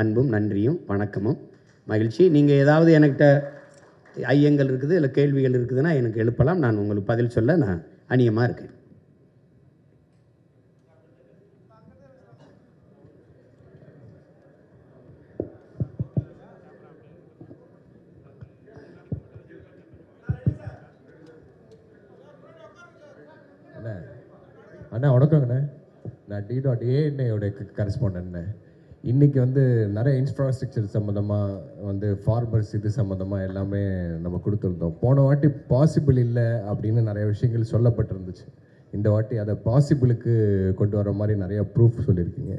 அன்பும் நன்றியும் வணக்கமும் மகிழ்ச்சி. நீங்கள் ஏதாவது என்கிட்ட ஐயங்கள் இருக்குது இல்லை கேள்விகள் இருக்குதுன்னா எனக்கு எழுப்பலாம். நான் உங்களுக்கு பதில் சொல்ல நான் அணியமாக இருக்கேன். அண்ணா வணக்கங்கண்ணே. நான் D.A கரஸ்பாண்டன்ட்ண்ணே. இன்றைக்கி நிறைய இன்ஃப்ராஸ்ட்ரக்சர் சம்மந்தமாக ஃபார்மர்ஸ் இது சம்மந்தமாக எல்லாமே நம்ம கொடுத்துருந்தோம். போன வாட்டி பாசிபிள் இல்லை அப்படின்னு நிறைய விஷயங்கள் சொல்லப்பட்டிருந்துச்சு. இந்த வாட்டி அதை பாசிபிளுக்கு கொண்டு வர மாதிரி நிறையா ப்ரூஃப் சொல்லியிருக்கீங்க.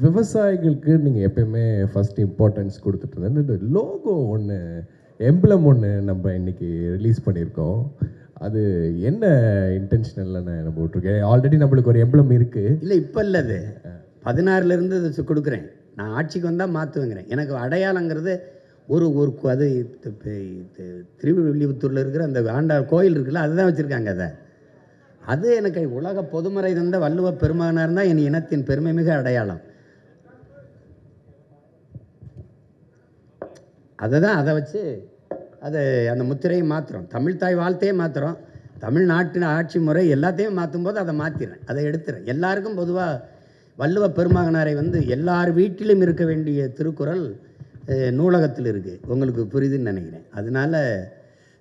விவசாயிகளுக்கு நீங்கள் எப்பயுமே ஃபஸ்ட் இம்பார்ட்டன்ஸ் கொடுத்துட்டு இருந்தேன். லோகோ ஒன்று, எம்ப்ளம் ஒன்று நம்ம இன்றைக்கி ரிலீஸ் பண்ணியிருக்கோம். அது என்ன இன்டென்ஷனல்ல நம்ம விட்டுருக்கேன். ஆல்ரெடி நம்மளுக்கு ஒரு எம்ப்ளம் இருக்குது. இல்லை இப்போ இல்லை, அது 16லேருந்து அது கொடுக்குறேன். நான் ஆட்சிக்கு வந்தால் மாற்றுவேங்கிறேன். எனக்கு அடையாளங்கிறது ஒரு அது திருவில்லிபுத்தூரில் இருக்கிற அந்த ஆண்டாள் கோயில் இருக்குல்ல, அதுதான் வச்சுருக்காங்க. அது எனக்கு உலக பொதுமறை தந்த வள்ளுவ பெருமகனார் தான் என் இனத்தின் பெருமை மிக அடையாளம். அதை வச்சு அது அந்த முத்திரையை மாற்றுறோம். தமிழ்தாய் வாழ்த்தையே மாற்றுறோம். தமிழ்நாட்டின் ஆட்சி முறை எல்லாத்தையும் மாற்றும் போது அதை மாற்றிடுறேன், அதை எடுத்துறேன். எல்லாருக்கும் பொதுவாக வள்ளுவ பெருமகனாரை எல்லார் வீட்டிலும் இருக்க வேண்டிய திருக்குறள் நூலகத்தில் இருக்குது. உங்களுக்கு புரியுதுன்னு நினைக்கிறேன். அதனால்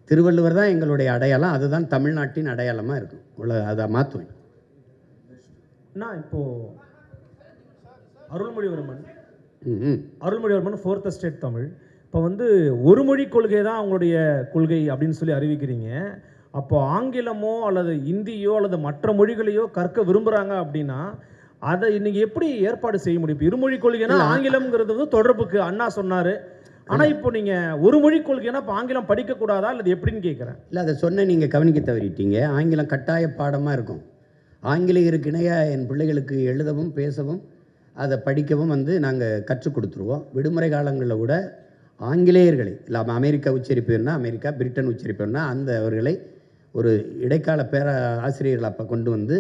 திருவள்ளுவர் தான் எங்களுடைய அடையாளம். அதுதான் தமிழ்நாட்டின் அடையாளமாக இருக்கும். அதை மாற்றுவேன். இப்போது அருள்மொழிவர்மன் 4th எஸ்டேட் தமிழ் இப்போ ஒரு மொழி கொள்கை தான் அவங்களுடைய கொள்கை அப்படின்னு சொல்லி அறிவிக்கிறீங்க. அப்போ ஆங்கிலமோ அல்லது இந்தியோ அல்லது மற்ற மொழிகளையோ கற்க விரும்புகிறாங்க அப்படின்னா அதை இன்னைக்கு எப்படி ஏற்பாடு செய்ய முடியும்? இப்போ இருமொழி கொள்கைனா ஆங்கிலம்ங்கிறது தொடர்புக்கு அண்ணா சொன்னார். ஆனால் இப்போ நீங்கள் ஒரு மொழி கொள்கைனா இப்போ ஆங்கிலம் படிக்கக்கூடாதா அல்லது எப்படின்னு கேட்குறேன். இல்லை, அதை சொன்ன நீங்கள் கவனிக்க தவறிட்டீங்க. ஆங்கிலம் கட்டாய பாடமாக இருக்கும். ஆங்கிலேயருக்கு இணையாக என் பிள்ளைகளுக்கு எழுதவும் பேசவும் அதை படிக்கவும் நாங்கள் கற்றுக் கொடுத்துருவோம். விடுமுறை காலங்களில் கூட ஆங்கிலேயர்களை இல்லாமல் அமெரிக்கா உச்சரிப்புன்னா அமெரிக்கா, பிரிட்டன் உச்சரிப்புன்னா அந்த அவர்களை ஒரு இடைக்கால ஆசிரியர்கள் அப்போ கொண்டு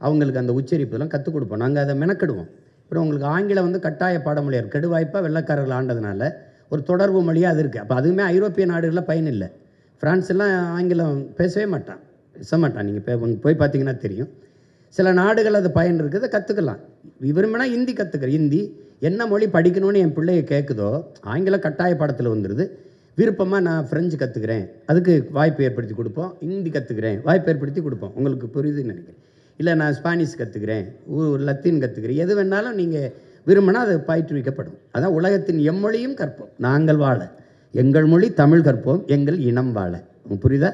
அவங்களுக்கு அந்த உச்சரிப்பெல்லாம் கற்றுக் கொடுப்போம். நாங்கள் அதை மெனக்கெடுவோம். அப்புறம் உங்களுக்கு ஆங்கிலம் கட்டாய பாடமொழியார் கெடுவாய்ப்பாக வெள்ளைக்காரர்கள் ஆண்டதுனால ஒரு தொடர்பு மொழியாக அது இருக்குது. அப்போ அதுவுமே ஐரோப்பிய நாடுகளில் பயன் இல்லை. ஃப்ரான்ஸ்லாம் ஆங்கிலம் பேச மாட்டான். நீங்கள் போய் பார்த்தீங்கன்னா தெரியும். சில நாடுகள் அது பயன் இருக்குது, கற்றுக்கலாம். விரும்பினா ஹிந்தி கற்றுக்கிறேன். ஹிந்தி என்ன மொழி படிக்கணும்னு என் பிள்ளைய கேட்குதோ ஆங்கிலம் கட்டாய பாடத்தில் வந்துடுது. விருப்பமாக நான் ஃப்ரெஞ்சு கற்றுக்கிறேன், அதுக்கு வாய்ப்பு ஏற்படுத்தி கொடுப்போம். ஹிந்தி கற்றுக்கிறேன், வாய்ப்பு ஏற்படுத்தி கொடுப்போம். உங்களுக்கு புரியுதுன்னு நினைக்கிறேன். இல்லை நான் ஸ்பானிஷ் கற்றுக்கிறேன், லத்தீன் கற்றுக்கிறேன், எது வேணாலும் நீங்கள் விரும்பினா அது பயிற்றுவிக்கப்படும். அதான் உலகத்தின் எம்மொழியும் கற்போம், நாங்கள் வாழ. எங்கள் மொழி தமிழ் கற்போம், எங்கள் இனம் வாழ. புரியுதா?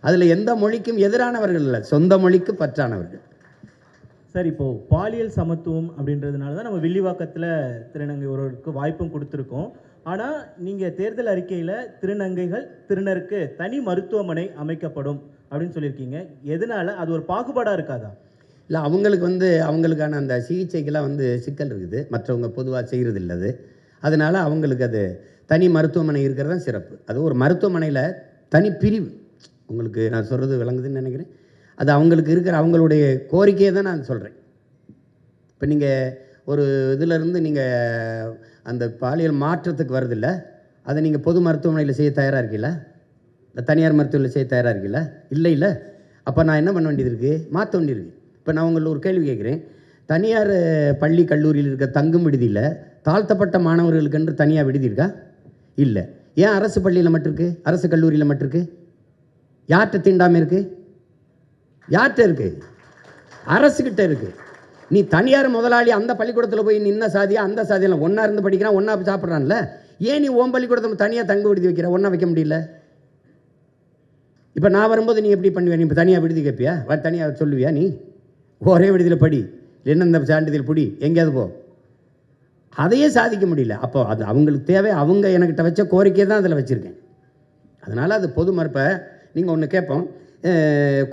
அதில் எந்த மொழிக்கும் எதிரானவர்கள் இல்லை, சொந்த மொழிக்கு பற்றானவர்கள். சார், இப்போது பாலியல் சமத்துவம் அப்படின்றதுனால தான் நம்ம வில்லிவாக்கத்தில் திருநங்கை ஒருவருக்கு வாய்ப்பும் கொடுத்துருக்கோம். ஆனால் நீங்கள் தேர்தல் அறிக்கையில் திருநங்கைகள் திருநருக்கு தனி மருத்துவமனை அமைக்கப்படும் அப்படின்னு சொல்லியிருக்கீங்க. எதனால்? அது ஒரு பாகுபாடாக இருக்காதா? இல்லை, அவங்களுக்கு அவங்களுக்கான அந்த சிகிச்சைக்கெல்லாம் சிக்கல் இருக்குது. மற்றவங்க பொதுவாக செய்கிறது இல்லை. அதனால் அவங்களுக்கு அது தனி மருத்துவமனை இருக்கிறது தான் சிறப்பு. அது ஒரு மருத்துவமனையில் தனி பிரிவு. உங்களுக்கு நான் சொல்கிறது விளங்குதுன்னு நினைக்கிறேன். அது அவங்களுக்கு இருக்கிற அவங்களுடைய கோரிக்கையை தான் நான் சொல்கிறேன். இப்போ நீங்கள் ஒரு இதிலேருந்து நீங்கள் அந்த பாலியல் மாற்றத்துக்கு வருதில்ல, அதை நீங்கள் பொது மருத்துவமனையில் செய்ய தயாராக இருக்கீங்களா? இந்த தனியார் மருத்துவமனையில் செய்ய தயாராக இருக்கீங்களா? இல்லை. அப்போ நான் என்ன பண்ண வேண்டியது இருக்குது? மாற்ற வேண்டியிருக்கு. இப்போ நான் உங்களுக்கு ஒரு கேள்வி கேட்குறேன். தனியார் பள்ளி கல்லூரியில் இருக்க தங்கும் விடுதியில் தாழ்த்தப்பட்ட மாணவர்களுக்கென்று தனியாக விடுதி இருக்கா? இல்லை. ஏன் அரசு பள்ளியில் மட்டும் இருக்குது, அரசு கல்லூரியில் மட்டும் இருக்குது? யார்கிட்ட தீண்டாமல் இருக்குது? யார்கிட்ட இருக்குது? அரசுக்கிட்ட இருக்குது. நீ தனியார் முதலாளி அந்த பள்ளிக்கூடத்தில் போய் நின்ன சாதியாக அந்த சாதியெல்லாம் ஒன்றா இருந்து படிக்கிறான், ஒன்றா சாப்பிட்றான்ல. ஏன் நீ ஓம் பள்ளிக்கூடத்தை தனியாக தங்க விடுதி வைக்கிற? ஒன்றா வைக்க முடியல. இப்போ நான் வரும்போது நீ எப்படி பண்ணுவியா? நீ இப்போ தனியாக விடுதி கேட்பியா? தனியாக சொல்லுவியா? நீ ஒரே விடுதியில் படி, என்ன சான்றிதழ் பிடி, எங்கேயாவது போ. அதையே சாதிக்க முடியல. அப்போ அது அவங்களுக்கு தேவை. அவங்க என்கிட்ட வச்ச கோரிக்கையை தான் அதில் வச்சுருக்கேன். அதனால் அது பொது மறுப்பை நீங்கள் ஒன்று கேட்போம்.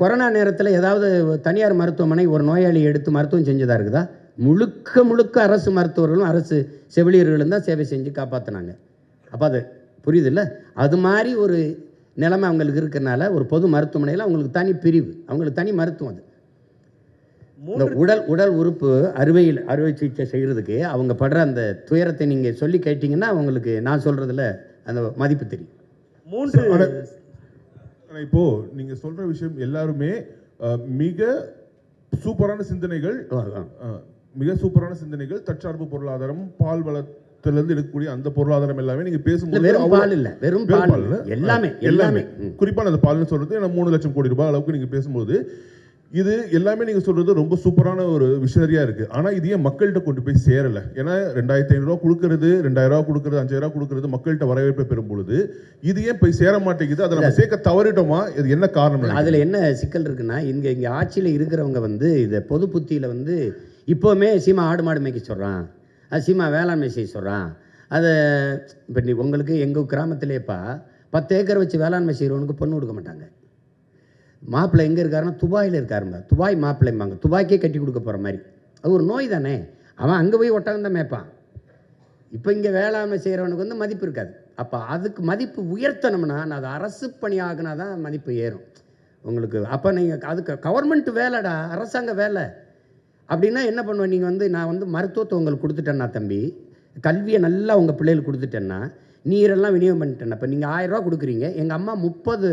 கொரோனா நேரத்தில் ஏதாவது தனியார் மருத்துவமனை ஒரு நோயாளியை எடுத்து மருத்துவம் செஞ்சதாக இருக்குதா? முழுக்க அரசு மருத்துவர்களும் அரசு செவிலியர்களும் தான் சேவை செஞ்சு காப்பாற்றினாங்க. அப்போ அது புரியுது இல்லை? அது மாதிரி ஒரு நிலைமை அவங்களுக்கு இருக்கிறனால ஒரு பொது மருத்துவமனையில் அவங்களுக்கு தனி பிரிவு, அவங்களுக்கு தனி மருத்துவம். அது இந்த உடல் உறுப்பு அறுவை சிகிச்சை செய்கிறதுக்கு அவங்க படுற அந்த துயரத்தை நீங்கள் சொல்லி கேட்டிங்கன்னா அவங்களுக்கு நான் சொல்கிறதுல அந்த மதிப்பு தெரியும். 3 ஆனா இப்போ நீங்க சொல்ற விஷயம் எல்லாருமே மிக சூப்பரான சிந்தனைகள், மிக சூப்பரான சிந்தனைகள். தற்சார்பு பொருளாதாரம், பால் வளத்திலிருந்து எடுக்கக்கூடிய அந்த பொருளாதாரம் எல்லாமே நீங்க பேசும்போது வெறும் பால் இல்ல, வெறும் பால் இல்ல, எல்லாமே குறிப்பா அந்த பால்னு சொல்றது 3 லட்சம் கோடி ரூபாய் அளவுக்கு நீங்க பேசும்போது இது எல்லாமே நீங்க சொல்றது ரொம்ப சூப்பரான ஒரு விஷனரியா இருக்கு. ஆனா இது ஏன் மக்கள்கிட்ட கொண்டு போய் சேரல? ஏன்னா 2500 ரூபா கொடுக்கறது, 2000 ரூபா கொடுக்கறது, 5000 ரூபா கொடுக்கறது மக்கள்கிட்ட வரவேற்பை பெறும் பொழுது இது ஏன் போய் சேர மாட்டேங்குது? அதை நம்ம சேர்க்க தவறிட்டோமா? இது என்ன காரணம்? அதுல என்ன சிக்கல் இருக்குன்னா, இங்க ஆட்சியில இருக்கிறவங்க வந்து இதை பொது புத்தியில வந்து இப்போவுமே சீமா ஆடு மாடு மேய்க்க சொல்றான், சீமா வேளாண்மை செய்ய சொல்றான். அதை இப்போ உங்களுக்கு எங்கள் கிராமத்திலேப்பா 10 ஏக்கர் வச்சு வேளாண்மை செய்கிறவனுக்கு பொண்ணு கொடுக்க மாட்டாங்க. மாப்பிள்ளை எங்கே இருக்காருன்னா துபாயில் இருக்காருங்க. துபாய் மாப்பிள்ளைம்பாங்க, துபாய்க்கே கட்டி கொடுக்க போகிற மாதிரி. அது ஒரு நோய் தானே. அவன் அங்கே போய் ஒட்டகம் தான் மேய்ப்பான். இப்போ இங்கே வேளாண்மை செய்கிறவனுக்கு வந்து மதிப்பு இருக்காது. அப்போ அதுக்கு மதிப்பு உயர்த்தணும்னா அது அரசு பணி ஆகுனா தான் மதிப்பு ஏறும் உங்களுக்கு. அப்போ நீங்கள் அதுக்கு கவர்மெண்ட் வேலைடா, அரசாங்க வேலை அப்படின்னா என்ன பண்ணுவேன்? நீங்கள் வந்து நான் வந்து மருத்துவத்தை உங்களுக்கு கொடுத்துட்டேன்னா தம்பி, கல்வியை நல்லா உங்கள் பிள்ளைகளுக்கு கொடுத்துட்டேன்னா, நீரெல்லாம் விநியோகம் பண்ணிட்டேன். இப்போ நீங்கள் 1000 ரூபா கொடுக்குறீங்க, எங்கள் அம்மா 30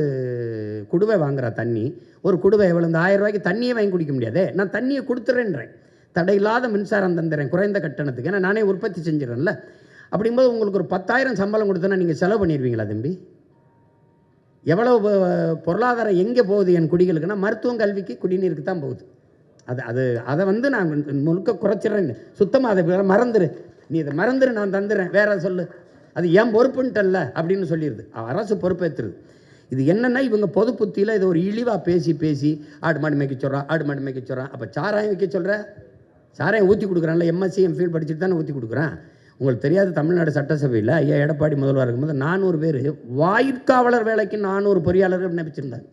குடுவை வாங்குறா தண்ணி. ஒரு குடுவை எவ்வளோ? இந்த 1000 ரூபாய்க்கு தண்ணியே வாங்கி குடிக்க முடியாதே. நான் தண்ணியை கொடுத்துறேன்றேன், தடையில்லாத மின்சாரம் தந்துடுறேன் குறைந்த கட்டணத்துக்கு, ஏன்னா நானே உற்பத்தி செஞ்சிடறேன்ல. அப்படிங்கும்போது உங்களுக்கு ஒரு 10,000 சம்பளம் கொடுத்தோன்னா நீங்கள் செலவு பண்ணிடுவீங்களா தம்பி? எவ்வளோ பொருளாதாரம் எங்கே போகுது என் குடிகளுக்குன்னா மருத்துவம், கல்விக்கு, குடிநீருக்கு தான் போகுது. அதை வந்து நான் முழுக்க குறைச்சிட்றேன். சுத்தமாக அதை மறந்துடு, நீ இதை மறந்துடு, நான் தந்துடுறேன், வேற சொல்லு, அது ஏன் பொறுப்புன்ட்டல்ல அப்படின்னு சொல்லிடுது. அரசு பொறுப்பேற்றுறது. இது என்னென்னா இவங்க பொது புத்தியில் இதை ஒரு இழிவாக பேசி ஆடு மாடு மேய்க்க சொல்கிறான், ஆடு மாடு மேய்க்க சொல்கிறான். அப்போ சாராயம் வைக்க சொல்கிற, சாராயம் ஊற்றி கொடுக்குறான்ல, எம்எஸ்சி எம்ஃபில் படிச்சுட்டு தானே ஊற்றி கொடுக்குறான். உங்களுக்கு தெரியாது, தமிழ்நாடு சட்டசபையில் ஐயா எடப்பாடி முதல்வர் இருக்கும்போது 400 பேர் வாயிற்காவலர் வேலைக்கு 400 பொறியாளர்கள் நினைச்சிருந்தாங்க.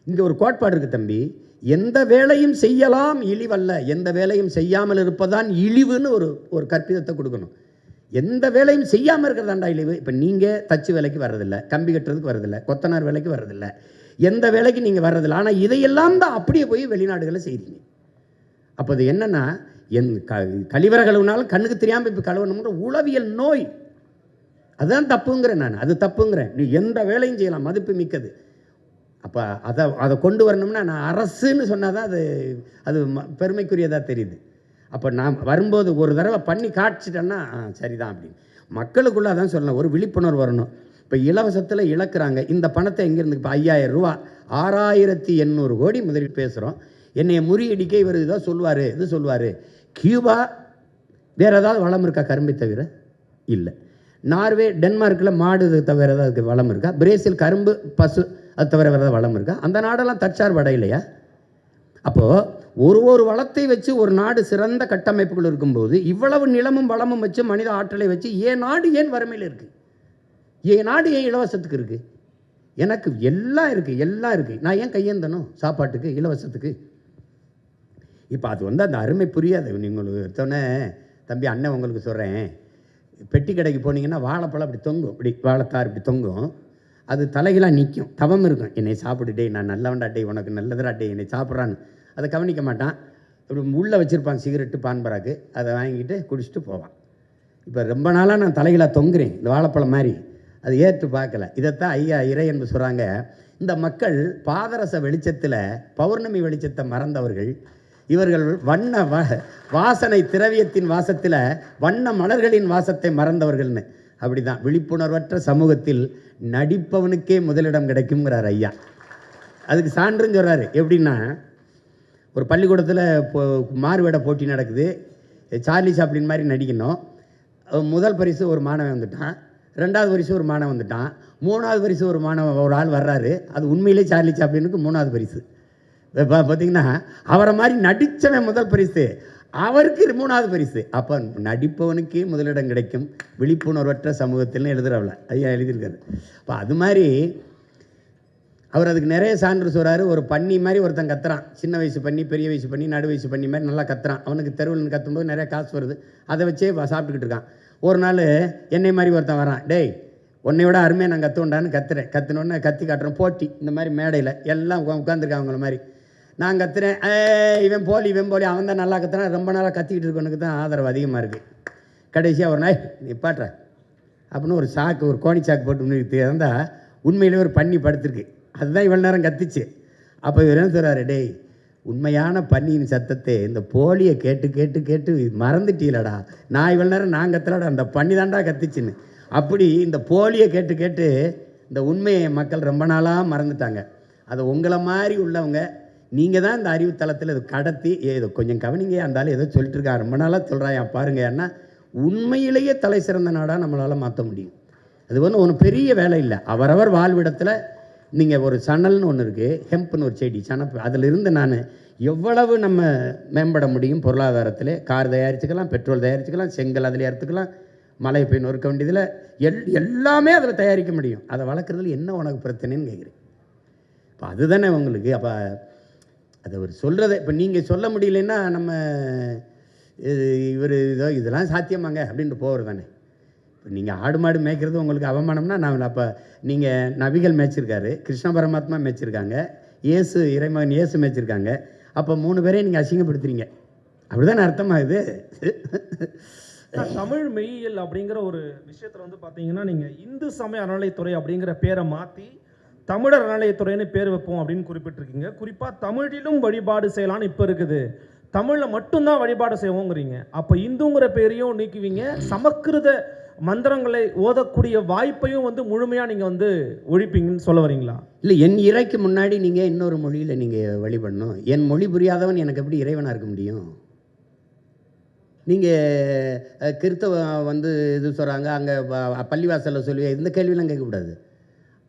இங்கே ஒரு கோட்பாடு இருக்குது தம்பி, எந்த வேலையும் செய்யலாம் இழிவல்ல, எந்த வேலையும் செய்யாமல் இருப்பதான் இழிவுன்னு ஒரு கற்பிதத்தை கொடுக்கணும். எந்த வேலையும் செய்யாமல் இருக்கிறதாண்டா இழிவு. இப்போ நீங்கள் தச்சு வேலைக்கு வர்றதில்லை, கம்பி கட்டுறதுக்கு வரதில்லை, கொத்தனார் வேலைக்கு வர்றதில்லை, எந்த வேலைக்கு நீங்கள் வர்றதில்லை. ஆனால் இதையெல்லாம் தான் அப்படியே போய் வெளிநாடுகளில் செய்கிறீங்க. அப்போ அது என்னென்னா, கழிவறை கழுவுனாலும் கண்ணுக்கு தெரியாமல் இப்போ கழுவணுங்கிற உளவியல் நோய். அதுதான் தப்புங்கிறேன் நான், அது தப்புங்கிறேன். நீ எந்த வேலையும் செய்யலாம், மதிப்பு மிக்கது. அப்போ அதை கொண்டு வரணும்னா நான் அரசுன்னு சொன்னால் தான் அது பெருமைக்குரியதாக தெரியுது. அப்போ நான் வரும்போது ஒரு தடவை பண்ணி காட்சிட்டேன்னா சரிதான் அப்படின்னு மக்களுக்குள்ளே அதான் சொல்லணும், ஒரு விழிப்புணர்வு வரணும். இப்போ இலவசத்தில் இழக்கிறாங்க, இந்த பணத்தை எங்கேருந்து? இப்போ 5000 ரூபா 6800 கோடி முதலீடு பேசுகிறோம். என்னைய முறியடிக்க இவர் இதான் சொல்லுவார், இது சொல்லுவார். கியூபா வேறு ஏதாவது வளம் இருக்கா கரும்பை தவிர? இல்லை. நார்வே, டென்மார்க்கில் மாடு தவிர ஏதாவது வளம் இருக்கா? பிரேசில் கரும்பு, பசு, அது தவிர வேறு ஏதாவது வளம் இருக்கா? அந்த நாடெல்லாம் தற்சார்பு அடையலையா? அப்போது ஒரு வளத்தை வச்சு ஒரு நாடு சிறந்த கட்டமைப்புகள் இருக்கும்போது இவ்வளவு நிலமும் வளமும் வச்சு மனித ஆற்றலை வச்சு நாடு ஏன் வறுமையில் இருக்குது? நாடு ஏன் இலவசத்துக்கு இருக்குது? எனக்கு எல்லாம் இருக்குது, நான் ஏன் கையேந்தணும் சாப்பாட்டுக்கு, இலவசத்துக்கு? இப்போ அது வந்து அந்த அருமை புரியாது. நீங்கள் எடுத்தோடனே தம்பி அண்ணன் உங்களுக்கு சொல்கிறேன், பெட்டி கடைக்கு போனீங்கன்னா வாழைப்பழம் அப்படி தொங்கும், இப்படி வாழைத்தார் இப்படி தொங்கும், அது தலைகளாக நிற்கும், தவம் இருக்கும். என்னை சாப்பிட்டுட்டே, நான் நல்லவன்டா டே, உனக்கு நல்லதுடா டே, என்னை சாப்பிட்றான்னு அதை கவனிக்க மாட்டான். இப்படி உள்ளே வச்சுருப்பான் சிகரெட்டு, பான்பராக்கு, அதை வாங்கிட்டு குடிச்சிட்டு போவான். இப்போ ரொம்ப நாளாக நான் தலைகளாக தொங்குறேன் இந்த வாழைப்பழம் மாதிரி, அது ஏற்று பார்க்கல. இதைத்தான் ஐயா இறை என்று சொல்கிறாங்க. இந்த மக்கள் பாதரச வெளிச்சத்தில் பௌர்ணமி வெளிச்சத்தை மறந்தவர்கள், இவர்கள் வண்ண வாசனை திரவியத்தின் வாசத்தில் வண்ண மலர்களின் வாசத்தை மறந்தவர்கள்னு. அப்படி தான் விழிப்புணர்வற்ற சமூகத்தில் நடிப்பவனுக்கே முதலிடம் கிடைக்குங்கிறார் ஐயா. அதுக்கு சான்றுன்னு சொல்கிறாரு. எப்படின்னா, ஒரு பள்ளிக்கூடத்தில் மாறுவேட போட்டி நடக்குது, சார்லி சாப்ளின் மாதிரி நடிக்கணும். முதல் பரிசு ஒரு மாணவன் வந்துட்டான், 2வது பரிசு ஒரு மாணவன் வந்துட்டான், 3வது பரிசு ஒரு ஆள் வர்றாரு. அது உண்மையிலே சார்லி சாப்ளினுக்கு 3வது பரிசு. பார்த்தீங்கன்னா அவரை மாதிரி நடித்தவன் முதல் பரிசு, அவருக்கு 3வது பரிசு. அப்போ நடிப்பவனுக்கே முதலிடம் கிடைக்கும் விழிப்புணர்வற்ற சமூகத்தில்னு எழுதுறவள ஐயா எழுதியிருக்காரு. அப்போ அது மாதிரி அவர் அதுக்கு நிறைய சான்று சொல்கிறாரு. ஒரு பன்னி மாதிரி ஒருத்தன் கத்துறான், சின்ன வயசு பண்ணி, பெரிய வயசு பண்ணி, நடு வயசு பண்ணி மாதிரி நல்லா கத்துறான். அவனுக்கு தெருவில் கத்தும்போது நிறைய காசு வருது, அதை வச்சே சாப்பிட்டுக்கிட்டு இருக்கான். ஒரு நாள் என்னை மாதிரி ஒருத்தன் வரான், டேய் உன்னை விட அருமையாக நான் கற்றுண்டான்னு கத்துறேன். கற்றுனோடனே கத்தி காட்டுறேன் போட்டி, இந்த மாதிரி மேடையில் எல்லாம் உட்காந்துருக்காங்க அவங்கள மாதிரி. நான் கத்துறேன், இவன் போலி அவன் தான் நல்லா கத்துறான், ரொம்ப நாளாக கத்திக்கிட்டு இருக்கவனுக்கு தான் ஆதரவு அதிகமாக இருக்குது. கடைசியாக ஒரு நாய் நிப்பாட்டுற அப்படின்னு ஒரு சாக்கு, ஒரு கோணி சாக்கு போட்டு இருந்தால் உண்மையிலே ஒரு பன்னி படுத்துருக்கு. அதுதான் இவ்வளோ நேரம் கத்திச்சு. அப்போ இவர் என்ன சொல்கிறாரு, டேய் உண்மையான பன்னியின் சத்தத்தை இந்த போலியை கேட்டு கேட்டு கேட்டு மறந்துட்டீலடா, நான் இவ்வளோ நேரம் நான் கத்தலடா, அந்த பன்னி தாண்டா கத்திச்சுன்னு. அப்படி இந்த போலியை கேட்டு கேட்டு இந்த உண்மையை மக்கள் ரொம்ப நாளாக மறந்துட்டாங்க. அதை உங்களை மாதிரி உள்ளவங்க நீங்கள் தான் இந்த அறிவுத்தளத்தில் இது கடத்தி ஏதோ கொஞ்சம் கவனிங்க, இருந்தாலும் ஏதோ சொல்லிட்டு இருக்கா, ரொம்ப நாளாக சொல்கிறான் பாருங்க, ஏன்னா உண்மையிலேயே தலை சிறந்த நாடாக நம்மளால் மாற்ற முடியும். அது ஒன்றும் பெரிய வேலை இல்லை. அவரவர் வாழ்விடத்தில் நீங்கள் ஒரு சணல்னு ஒன்று இருக்குது, ஹெம்ப்னு ஒரு செடி சனப்பு, அதிலிருந்து நான் எவ்வளவு நம்ம மேம்பட முடியும் பொருளாதாரத்தில். கார் தயாரிச்சுக்கலாம், பெட்ரோல் தயாரிச்சுக்கலாம், செங்கல் அதில் எடுத்துக்கலாம், மலை போய் நொறுக்க வேண்டியதில் எல்லாமே அதில் தயாரிக்க முடியும். அதை வளர்க்குறதுல என்ன உனக்கு பிரச்சனைன்னு கேட்குறேன். இப்போ அதுதானே உங்களுக்கு. அப்போ அதை ஒரு சொல்கிறத இப்போ நீங்கள் சொல்ல முடியலன்னா நம்ம இவர் இதெல்லாம் சாத்தியமாங்க அப்படின்ட்டு போகிறது தானே. இப்போ நீங்கள் ஆடு மாடு மேய்க்கிறது உங்களுக்கு அவமானம்னா நான் அப்போ நீங்கள் நபிகள் மேய்ச்சிருக்காரு, கிருஷ்ண பரமாத்மா மேய்ச்சிருக்காங்க, இயேசு இறைமகன் இயேசு மேய்ச்சிருக்காங்க, அப்போ 3 பேரையும் நீங்கள் அசிங்கப்படுத்துறீங்க, அப்படிதான் அர்த்தமாகுது. தமிழ் மெய்யியல் அப்படிங்கிற ஒரு விஷயத்தில் வந்து பார்த்தீங்கன்னா நீங்கள் இந்து சமய அறநிலைத்துறை அப்படிங்கிற பேரை மாற்றி தமிழர் அறநிலையத்துறைன்னு பேர் வைப்போம் அப்படின்னு குறிப்பிட்டிருக்கீங்க. குறிப்பாக தமிழிலும் வழிபாடு செய்யலான்னு இப்போ இருக்குது, தமிழில் மட்டும்தான் வழிபாடு செய்வோங்கிறீங்க. அப்போ இந்துங்கிற பேரையும் நீக்குவீங்க, சமஸ்கிருத மந்திரங்களை ஓதக்கூடிய வாய்ப்பையும் வந்து முழுமையாக நீங்கள் வந்து ஒழிப்பீங்கன்னு சொல்ல வரீங்களா? இல்லை, என் இறைக்கு முன்னாடி நீங்கள் இன்னொரு மொழியில் நீங்கள் வழிபடணும். என் மொழி புரியாதவன் எனக்கு எப்படி இறைவனாக இருக்க முடியும்? நீங்கள் கிறிஸ்தவ வந்து இது சொல்கிறாங்க, அங்கே பள்ளிவாசலில் சொல்லி இந்த கேள்வியெலாம் கேட்கக்கூடாது.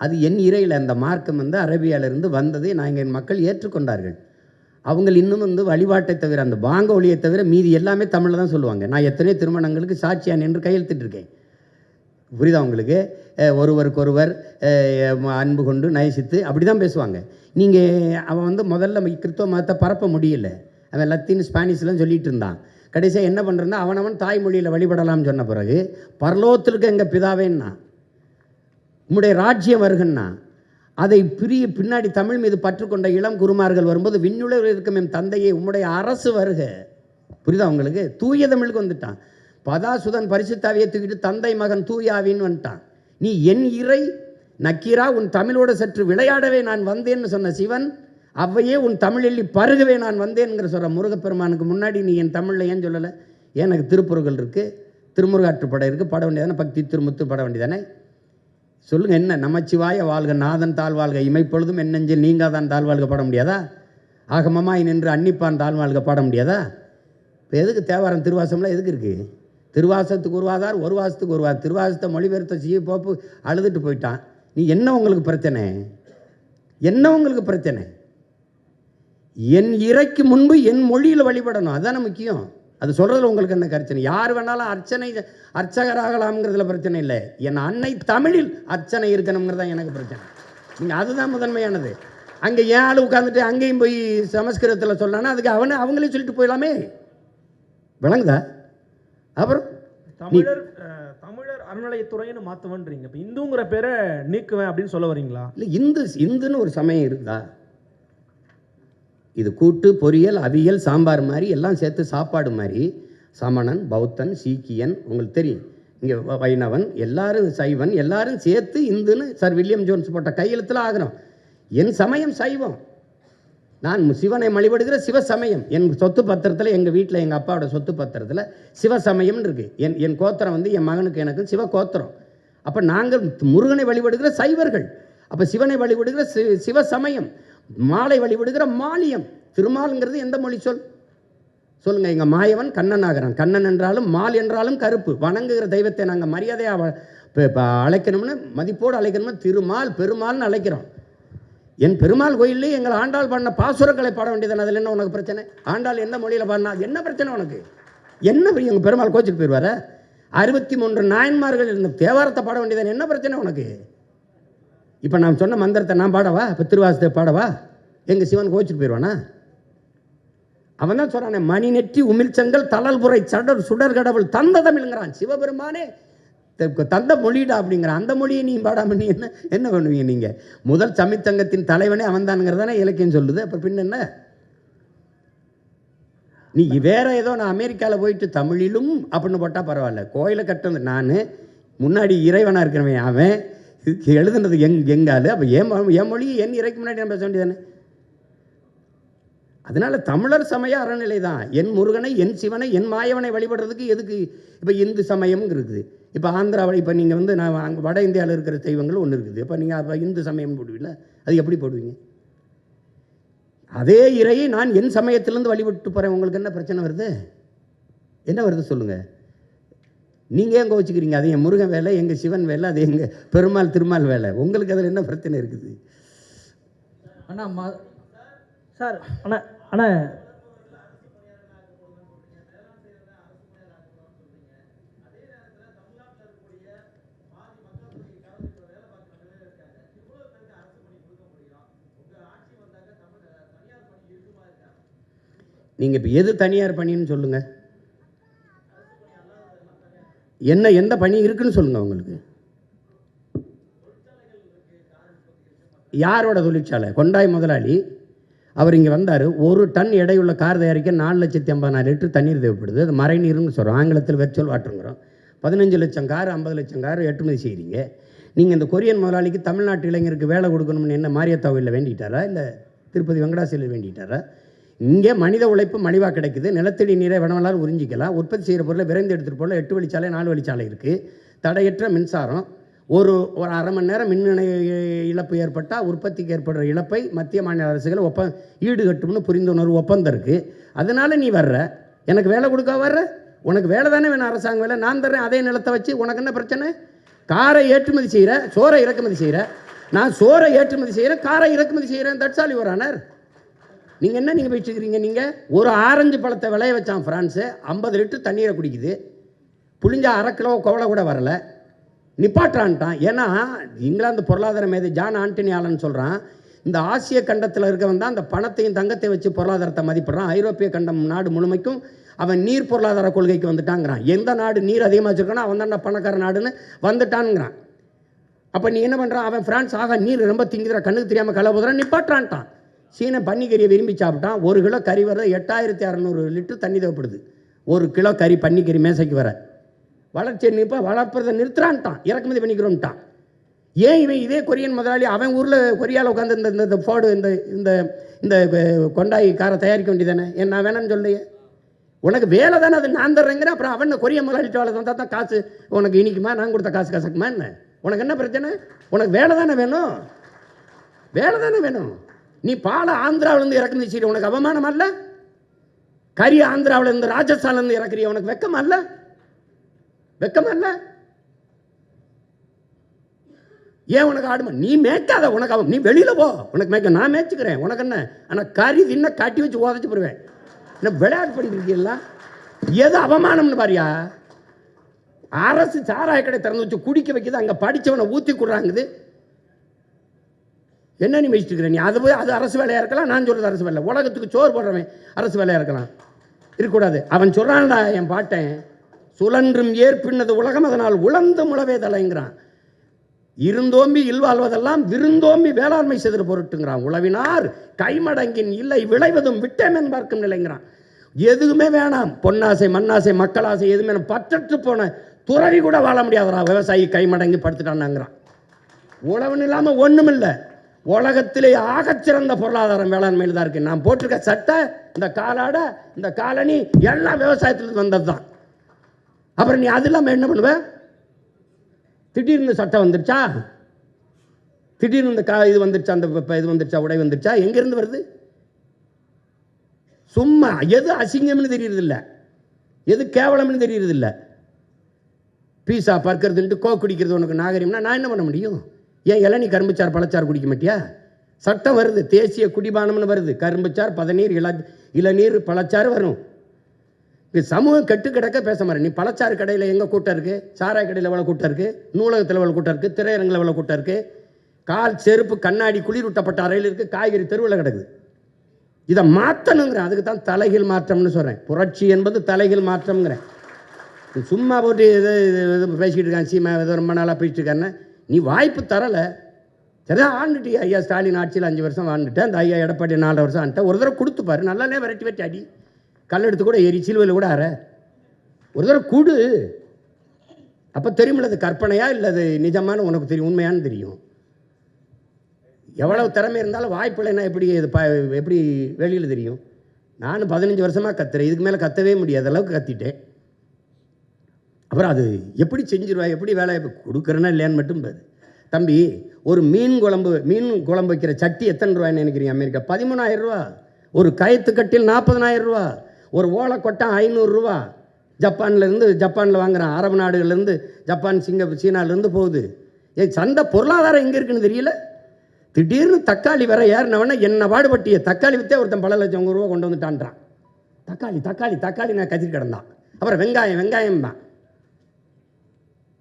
அது என் இறையில் அந்த மார்க்கம் வந்து அரேபியாவிலிருந்து வந்தது, நாங்கள் என் மக்கள் ஏற்றுக்கொண்டார்கள். அவங்க இன்னும் வந்து வழிபாட்டை தவிர அந்த பாங்க ஒளியை தவிர மீதி எல்லாமே தமிழில் தான் சொல்லுவாங்க. நான் எத்தனையோ திருமணங்களுக்கு சாட்சியான் என்று கையெழுத்திட்டிருக்கேன். புரியுதா உங்களுக்கு? ஒருவருக்கொருவர் அன்பு கொண்டு நயசித்து அப்படி தான் பேசுவாங்க. நீங்கள் அவன் வந்து முதல்ல கிறிஸ்தவ மதத்தை பரப்ப முடியல, அவன் லத்தீன் ஸ்பானிஷ்லாம் சொல்லிகிட்டு இருந்தான். கடைசியாக என்ன பண்ணுறேன்னா அவனவன் தாய்மொழியில் வழிபடலாம்னு சொன்ன பிறகு பரலோகத்திற்கு எங்கள் பிதாவேன்னா உம்முடைய ராஜ்யம் வருகன்னா அதை பின்னாடி தமிழ் மீது பற்றுக்கொண்ட இளம் குருமார்கள் வரும்போது விண்ணுலகில் இருக்கும் என் தந்தையை உம்முடைய அரசு வருக. புரியுதா உங்களுக்கு? தூய தமிழுக்கு வந்துட்டான். பதாசுதன் பரிசுத்தாவியை தூக்கிட்டு தந்தை மகன் தூயாவின்னு வந்துட்டான். நீ என் இறை நக்கீரா உன் தமிழோடு சற்று விளையாடவே நான் வந்தேன்னு சொன்ன சிவன் அவ்வையே உன் தமிழில் பருகவே நான் வந்தேன்ங்கிற சொல்கிற முருகப்பெருமானுக்கு முன்னாடி நீ என் தமிழில் ஏன் சொல்லலை? எனக்கு திருப்புறங்கள் இருக்குது, திருமுருகாற்றுப்படை இருக்குது, பட வேண்டியதானே, பக்தி திருமுத்து பட வேண்டியதானே. சொல்லுங்கள், என்ன நமச்சிவாய வாழ்க நாதன் தாழ்வாழ்க இமைப்பொழுதும் என் நெஞ்சில் நீங்காதான் தாழ்வாழ்க பாட முடியாதா? ஆகமமாய் நின்று அன்னிப்பான் தாழ்வாழ்க பாட முடியாதா? இப்போ எதுக்கு தேவாரம் திருவாசம்லாம் எதுக்கு இருக்குது? திருவாசத்துக்கு உருவாதார், ஒரு வாசத்துக்கு உருவார். திருவாசத்தை மொழிபெயர்த்த செய்ய போப்பு அழுதுட்டு போயிட்டான். நீ என்ன உங்களுக்கு பிரச்சனை? என்ன உங்களுக்கு பிரச்சனை? என் இறைக்கு முன்பு என் மொழியில் வழிபடணும், அதுதானே முக்கியம். அது சொல்கிறதுல உங்களுக்கு என்ன பிரச்சனை? யார் வேணாலும் அர்ச்சகராகலாம்ங்கிறதுல பிரச்சனை இல்லை. என் அன்னை தமிழில் அர்ச்சனை இருக்கணுங்கிறது தான் எனக்கு பிரச்சனை. நீங்கள் அதுதான் முதன்மையானது. அங்கே ஏன் ஆள் உட்காந்துட்டு அங்கேயும் போய் சமஸ்கிருதத்தில் சொல்லலான்னா அதுக்கு அவங்களே சொல்லிட்டு போயிடலாமே. விளங்குதா? அப்புறம் தமிழர் அறநிலையத்துறைன்னு மாற்றுவேன்றீங்க. இப்போ இந்துங்கிற பேரை நீக்குவேன் அப்படின்னு சொல்ல வரீங்களா? இல்லை, இந்துன்னு ஒரு சமயம் இருக்குதா? இது கூட்டு பொரியல் அவியல் சாம்பார் மாதிரி எல்லாம் சேர்த்து சாப்பாடு மாதிரி. சமணன், பௌத்தன், சீக்கியன், உங்களுக்கு தெரியும், இங்கே வைணவன், எல்லாரும் சைவன், எல்லாரும் சேர்த்து இந்துன்னு சார் வில்லியம் ஜோன்ஸ் போட்ட கையெழுத்தில் ஆகிறோம். என் சமயம் சைவம், நான் சிவனை வழிபடுகிற சிவசமயம். என் சொத்து பத்திரத்தில், எங்கள் வீட்டில் எங்கள் அப்பாவோட சொத்து பத்திரத்தில் சிவசமயம்னு இருக்குது. என் கோத்திரம் வந்து என் மகனுக்கு எனக்கு சிவ கோத்திரம். அப்போ நாங்கள் முருகனை வழிபடுகிற சைவர்கள். அப்போ சிவனை வழிபடுகிற சிவசமயம், மாலை வழிபடுகிற மாலியம். திருமால்ங்கிறது எந்த மொழி சொல் சொல்லுங்கள்? எங்கள் மாயவன் கண்ணன் ஆகிறான். கண்ணன் என்றாலும் மால் என்றாலும் கருப்பு. வணங்குகிற தெய்வத்தை நாங்கள் மரியாதையாக அழைக்கணும்னு, மதிப்போடு அழைக்கணும்னு திருமால் பெருமாள்னு அழைக்கிறோம். என் பெருமாள் கோயிலே எங்கள் ஆண்டாள் பாடின பாசுரங்களை பாட வேண்டியதானே. அதில் என்ன உனக்கு பிரச்சனை? ஆண்டாள் எந்த மொழியில் பாடினா அது என்ன பிரச்சனை உனக்கு? என்ன எங்கள் பெருமாள் கோச்சிட்டு போயிடுவார? 63 நாயன்மார்கள் இருந்த தேவாரத்தை பாட வேண்டியதானே, என்ன பிரச்சனை உனக்கு? இப்போ நான் சொன்ன மந்திரத்தை நான் பாடவா? இப்போ திருவாசத்தை பாடவா? எங்கள் சிவன் கோச்சிட்டு போயிடுவானா? அவன் தான் சொல்கிறானே, மணி நெற்றி உமிழ்ச்சங்கள் தளல்புரை சுடர் கடவுள் தந்த தமிழ்ங்கிறான். சிவபெருமானே தந்த மொழிடா அப்படிங்கிறான். அந்த மொழியை நீ பாடாம நீ என்ன பண்ணுவீங்க? நீங்கள் முதல் சமித்தங்கத்தின் தலைவனே அவன் தானுங்கிறதானே இலக்கியம் சொல்லுது. அப்போ பின்ன என்ன? நீ வேற ஏதோ நான் அமெரிக்காவில் போயிட்டு தமிழிலும் அப்படின்னு போட்டால் பரவாயில்ல. கோயிலை கட்டுறது நான், முன்னாடி இறைவனாக இருக்கிறவன் அவன், இதுக்கு எழுதுனது எங்காலு. அப்போ என் மொழி என் இறைக்கு முன்னாடி நான் பேச வேண்டியதானே. அதனால் தமிழர் சமய அறநிலை தான். என் முருகனை, என் சிவனை, என் மாயவனை வழிபடுறதுக்கு எதுக்கு இப்போ இந்து சமயம் இருக்குது. இப்போ ஆந்திராவில் இப்போ நீங்கள் வந்து நான் அங்கே வட இந்தியாவில் இருக்கிற தெய்வங்கள் ஒன்று இருக்குது. இப்போ நீங்கள் அப்போ இந்து சமயம் போடுவீங்களா? அது எப்படி போடுவீங்க? அதே இறையை நான் என் சமயத்திலேருந்து வழிபட்டு போகிறேன். உங்களுக்கு என்ன பிரச்சனை வருது? என்ன வருது சொல்லுங்கள். நீங்கள் ஏன் கோச்சிக்கிறீங்க? அது என் முருகன் வேலை, எங்கள் சிவன் வேலை, அது எங்கள் பெருமாள் திருமால் வேலை. உங்களுக்கு அதில் என்ன பிரச்சனை இருக்குது? அண்ணா சார் அண்ணா நீங்கள் இப்போ எது தனியார் பணின்னு சொல்லுங்கள். எந்த பணி இருக்குன்னு சொல்லுங்கள். உங்களுக்கு யாரோட தொழிற்சாலை? கொண்டாய் முதலாளி அவர் இங்கே வந்தார். 1 டன் எடையுள்ள கார் தயாரிக்க 4,50,000 லிட்டர் தண்ணீர் தேவைப்படுது. அது மறைநீர்னு சொல்கிறோம், ஆங்கிலத்தில் வெர்ச்சுவல் வாட்டருங்கிறோம். 15 லட்சம் கார், 50 லட்சம் கார் ஏற்றுமதி செய்கிறீங்க. நீங்கள் இந்த கொரியன் முதலாளிக்கு தமிழ்நாட்டு இளைஞருக்கு வேலை கொடுக்கணும்னு என்ன மாரியத்தாவில் வேண்டிட்டாரா, இல்லை திருப்பதி வெங்கடாசலில் வேண்டிட்டாரா? இங்கே மனித உழைப்பு மலிவாக கிடைக்குது. நிலத்தடி நீரை வனவலால் உறிஞ்சிக்கலாம். உற்பத்தி செய்கிற பொருளை விரைந்து எடுத்துகிட்டு போல 8 வழிச்சாலை 4 வழிச்சாலை இருக்குது. தடையற்ற மின்சாரம். ஒரு அரை மணி நேரம் மின் இழப்பு ஏற்பட்டால் உற்பத்திக்கு ஏற்படுற இழப்பை மத்திய மாநில அரசுகள் ஈடுகட்டும்னு புரிந்துணர்வு ஒப்பந்தம் இருக்குது. அதனால் நீ வர்ற, எனக்கு வேலை கொடுக்க வர்ற, உனக்கு வேலை தானே வேணும், அரசாங்க வேலை. நான் தர்றேன் அதே நிலத்தை வச்சு. உனக்கு என்ன பிரச்சனை? காரை ஏற்றுமதி செய்கிற, சோறை இறக்குமதி செய்கிற. நான் சோறை ஏற்றுமதி செய்கிறேன், காரை இறக்குமதி செய்கிறேன். That's all your honour. நீங்கள் என்ன நீங்கள் போயிட்டுருக்கிறீங்க? நீங்கள் ஒரு ஆரஞ்சு பழத்தை விளைய வச்சான் ஃப்ரான்ஸு, 50 லிட்டர் தண்ணீரை குடிக்குது. புளிஞ்சா 1/2 கிலோ கோவலை கூட வரலை, நிப்பாட்டான்ட்டான். ஏன்னா இங்கிலாந்து பொருளாதார மேதை ஜான் ஆண்டனி ஆலன் சொல்கிறான், இந்த ஆசிய கண்டத்தில் இருக்கவன் தான் அந்த பணத்தையும் தங்கத்தை வச்சு பொருளாதாரத்தை மதிப்பிடுறான். ஐரோப்பிய கண்டம் நாடு முழுமைக்கும் அவன் நீர் பொருளாதார கொள்கைக்கு வந்துட்டாங்கிறான். எந்த நாடு நீர் அதிகமாக வச்சுருக்கானோ அவன் தான் பணக்கார நாடுன்னு வந்துட்டான்ங்கிறான். அப்போ நீ என்ன பண்ணுறான்? அவன் ஃப்ரான்ஸ் ஆக நீர் ரொம்ப திங்குற, கண்ணுக்கு தெரியாமல் களை போதுறான், நிப்பாட்டான்ட்டான். சீன பன்னிக்கறியை விரும்பி சாப்பிட்டான். 1 கிலோ கறி வர 8600 லிட்டர் தண்ணி தேவைப்படுது. 1 கிலோ கறி பன்னிக்கறி மேசைக்கு வர. வளர்ச்சியை வளர்ப்பதை நிறுத்துறான்ட்டான், இறக்குமதி பண்ணிக்கிறோம்ட்டான். ஏன் இவன் இதே கொரியன் முதலாளி அவன் ஊரில் கொரியாவில் உட்காந்து இந்த ஃபோர்டு இந்த இந்த கொண்டாய் காரை தயாரிக்க வேண்டியதானே? ஏன் நான் வேணான்னு சொல்லையே? உனக்கு வேலை தானே, அது நான் தர்றேங்கிறேன். அப்புறம் அவன் கொரியன் முதலாளிட்டு வேலை தந்தால் தான் காசு உனக்கு இனிக்குமா? நான் கொடுத்த காசு கசக்குமா என்ன? உனக்கு என்ன பிரச்சனை? உனக்கு வேலை தானே வேணும், வேலை தானே வேணும். நீ பாலை ஆந்திராவிலேருந்து இறக்குமதி செய்ய உனக்கு அவமானம் அல்ல? கறி ஆந்திராவிலேருந்து ராஜஸ்தான்லேருந்து இறக்குறிய உனக்கு வெக்கமா இல்லை? வெக்கமா இல்லை? ஏன் உனக்கு ஆடுமா? நீ மேய்க்காத, உனக்கு நீ வெளியில் போ, உனக்கு மேய்க்க நான் மேய்ச்சிக்கிறேன். உனக்கு என்ன? ஆனால் கறி தின்ன கட்டி வச்சு உதச்சி போடுவேன். என்ன விளையாட்டு பண்ணிருக்கீங்களா? எது அவமானம்னு பாரியா? அரசு சாராய கடை திறந்து வச்சு குடிக்க வைக்கிது, அங்கே படித்தவனை ஊற்றி கொடுறாங்குது. என்ன நீ வச்சுட்டு இருக்கிற? நீ அது அரசு வேலையாக இருக்கலாம். நான் சொல்கிறது அரசு வேலை. உலகத்துக்கு சோறு போடுறவன் அரசு வேலையாக இருக்கலாம், இருக்கக்கூடாது. அவன் சொல்கிறான்டா என் பாட்டேன், சுழன்றும் ஏற்பின்னது உலகம் அதனால் உழந்து முளவே தலைங்கிறான். இருந்தோம்பி இல்வாழ்வதெல்லாம் விருந்தோம்பி வேளாண்மை செய்த பொருட்டுங்கிறான். உழவினார் கைமடங்கின் இல்லை விளைவதும் விட்டேமென் பார்க்கும் நிலைங்கிறான். எதுவுமே வேணாம், பொன்னாசை மண்ணாசை மக்களாசை எதுவுமே பற்றற்று போன துறவி கூட வாழ முடியாதரா. விவசாயி கைமடங்கி படுத்துட்டான்னாங்கிறான். உழவன் இல்லாமல் ஒன்றும் இல்லை. உலகத்திலே ஆகச்சிறந்த பொருளாதாரம் வேளாண்மையில் தான் இருக்குது. நான் போட்டிருக்க சட்டை, இந்த காலாடை, இந்த காலனி எல்லாம் விவசாயத்துலேருந்து வந்தது தான். அப்புறம் நீ அது இல்லாமல் என்ன பண்ணுவ? திடீர்னு சட்டை வந்துருச்சா, திடீர்னு இந்த இது வந்துருச்சா, அந்த இது வந்துருச்சா, உடை வந்துருச்சா, எங்கேருந்து வருது? சும்மா எது அசிங்கம்னு தெரியறதில்ல, எது கேவலம்னு தெரியறதில்ல. பீஸா பறக்கிறதுன்ட்டு கோ குடிக்கிறது உனக்கு நாகரிகம்னா நான் என்ன பண்ண முடியும்? ஏன் இளநீ கரும்புச்சார் பழச்சார் குடிக்க மாட்டியா? சட்டம் வருது, தேசிய குடிபானம்னு வருது. கரும்புச்சார், பதநீர், இளநீர், பழச்சாறு வரும். இது சமூகம் கெட்டு கிடக்க பேச மாதிரி. நீ பழச்சாறு கடையில் எங்கே கூட்டம் இருக்குது, சாராய கடையில் எவ்வளோ கூட்டம் இருக்குது, நூலகத்தில் எவ்வளோ கூட்டம் இருக்குது, திரையரங்கில் எவ்வளோ கூட்டம் இருக்குது, கால் செருப்பு கண்ணாடி குளிரூட்டப்பட்ட அறையில் இருக்குது, காய்கறி தெருவில் கிடக்குது. இதை மாற்றணுங்கிறேன். அதுக்கு தான் தலைகீழ் மாற்றம்னு சொல்கிறேன். புரட்சி என்பது தலைகீழ் மாற்றம்ங்கிறேன். சும்மா போட்டு இது பேசிக்கிட்டு இருக்கான் சீமா, ஏதோ ரொம்ப நாளாக பேசிட்டு இருக்காருன்னு நீ வாய்ப்பு தரலை. சரிதான், ஆண்டுட்டு ஐயா ஸ்டாலின் ஆட்சியில் 5 வருஷம் வாழ்ந்துட்டேன். அந்த ஐயா எடப்பாடி 4 வருஷம் ஆண்டுட்டேன். ஒரு தடவை கொடுத்துப்பாரு, நல்லாலே விரட்டி அடி. கல் எடுத்து கூட எரி, சிலுவையில் கூட அற. ஒரு தடவை கூடு, அப்போ தெரியுமில்ல அது கற்பனையா இல்லை அது நிஜமான உனக்கு தெரியும், உண்மையானு தெரியும். எவ்வளவு திறமை இருந்தாலும் வாய்ப்பில்லைன்னா எப்படி இது எப்படி வெளியில் தெரியும்? நானும் 15 வருஷமாக கத்துறேன், இதுக்கு மேலே கத்தவே முடியாத அளவுக்கு கத்திட்டேன். அப்புறம் அது எப்படி செஞ்சிருவா, எப்படி வேலை கொடுக்குறேன்னா இல்லையான்னு மட்டும் பாரு. தம்பி, ஒரு மீன் குழம்பு வைக்கிற சட்டி எத்தனை ரூபாய்ன்னு நினைக்கிறீங்க? அமெரிக்கா 13,000 ரூபா. ஒரு கயத்து கட்டில் 40,000 ரூபா. ஒரு ஓலைக்கொட்டம் 500 ரூபா. ஜப்பானில் வாங்குறான், அரபு நாடுகள்லேருந்து, ஜப்பான், சீனாலேருந்து போகுது. சந்தை பொருளாதாரம் எங்கே இருக்குன்னு தெரியல. திடீர்னு தக்காளி வர ஏறினவன என்ன பாடுபட்டிய தக்காளி விற்றே ஒருத்தன் பல லட்சம் ரூபா கொண்டு வந்துட்டான்றான். தக்காளி நான் கத்திரி கிடந்தான். அப்புறம் வெங்காயம் தான்.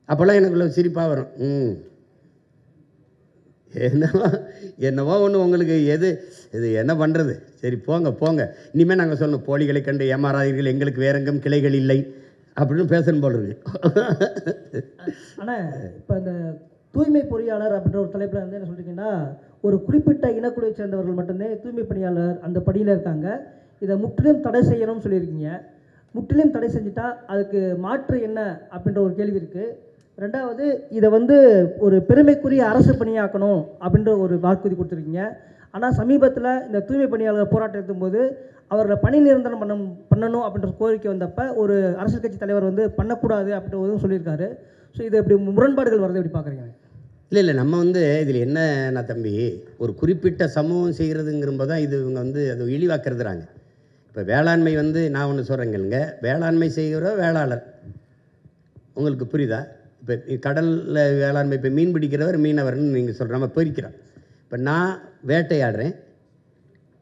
அப்போல்லாம் எனக்குள்ள சிரிப்பாக வரும். என்னவோ ஒன்று உங்களுக்கு இது என்ன பண்ணுறது? சரி போங்க. இனிமேல் நாங்கள் சொல்லணும், போலிகளை கண்டு ஏமாறாதீர்கள், எங்களுக்கு வேறெங்கும் கிளைகள் இல்லை அப்படின்னு பேசணும் போல இருக்கு. ஆனால் இப்போ இந்த தூய்மை பொறியாளர் அப்படின்ற ஒரு தலைப்பில் வந்து என்ன சொல்கிறீங்கன்னா, ஒரு குறிப்பிட்ட இனக்குழுவை சேர்ந்தவர்கள் மட்டும்தான் தூய்மை பணியாளர் அந்த படியில் இருக்காங்க. இதை முற்றிலும் தடை செய்யணும்னு சொல்லியிருக்கீங்க. முற்றிலும் தடை செஞ்சுட்டா அதுக்கு மாற்று என்ன அப்படின்ற ஒரு கேள்வி இருக்குது. ரெண்டாவது, இதை வந்து ஒரு பெருமைக்குரிய அரசு பணியாக்கணும் அப்படின்ற ஒரு வாக்குறுதி கொடுத்துருக்கீங்க. ஆனால் சமீபத்தில் இந்த தூய்மை பணியாளர் போராட்டம் எடுக்கும்போது அவர்களை பணி நிரந்தரம் பண்ணணும் அப்படின்ற கோரிக்கை வந்தப்போ ஒரு அரசியல் கட்சி தலைவர் வந்து பண்ணக்கூடாது அப்படின்றதும் சொல்லியிருக்காரு. ஸோ இது எப்படி முரண்பாடுகள் வரதை எப்படி பார்க்குறீங்க? இல்லை நம்ம வந்து இதில் என்னன்னா தம்பி, ஒரு குறிப்பிட்ட சமூகம் செய்கிறதுங்கிறப்ப தான் இது இவங்க வந்து அது இழிவாக்குறதுறாங்க. இப்போ வேளாண்மை வந்து நான் ஒன்று சொல்கிறேங்க, வேளாண்மை செய்கிற வேளாளர் உங்களுக்கு புரியுதா? இப்போ கடலில் வேளாண்மை, இப்போ மீன் பிடிக்கிறவர் மீனவர்னு நீங்கள் சொல்கிற நம்ம போய்க்கிறோம். இப்போ நான் வேட்டையாடுறேன்,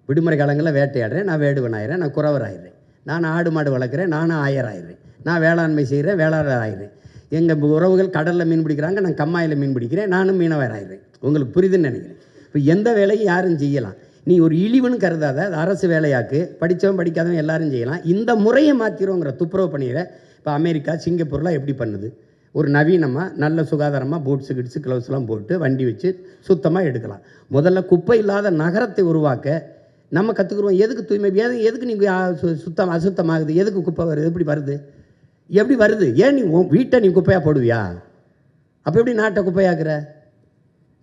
விடுமுறை காலங்களில் வேட்டையாடுறேன், நான் வேடுவனாயிடுறேன், நான் குறவர் ஆயிடுறேன். நான் ஆடு மாடு வளர்க்குறேன், நானும் ஆயர் ஆயிடுறேன். நான் வேளாண்மை செய்கிறேன், வேளாளர் ஆயிடுறேன். எங்கள் உறவுகள் கடலில் மீன் பிடிக்கிறாங்க, நான் கம்மாயில் மீன் பிடிக்கிறேன், நானும் மீனவர் ஆயிடுறேன். உங்களுக்கு புரியுதுன்னு நினைக்கிறேன். இப்போ எந்த வேலையும் யாரும் செய்யலாம். நீ ஒரு இழிவுன்னு கருதாத, அது அரசு வேலையாக்கு, படித்தவன் படிக்காதவன் எல்லாரும் செய்யலாம். இந்த முறையை மாற்றிடுவோங்கிற துப்புரவு பணியில் இப்போ அமெரிக்கா, சிங்கப்பூர்லாம் எப்படி பண்ணுது? ஒரு நவீனமாக நல்ல சுகாதாரமாக பூட்ஸு கிட்ஸு க்ளவுஸ்லாம் போட்டு வண்டி வச்சு சுத்தமாக எடுக்கலாம். முதல்ல குப்பை இல்லாத நகரத்தை உருவாக்க நம்ம கற்றுக்குருவோம். எதுக்கு தூய்மை, எதுக்கு நீங்கள் அசுத்தமாகுது, எதுக்கு குப்பை வருது, எப்படி வருது? ஏன் நீ வீட்டை நீ குப்பையாக போடுவியா? அப்போ எப்படி நாட்டை குப்பையாக்குற?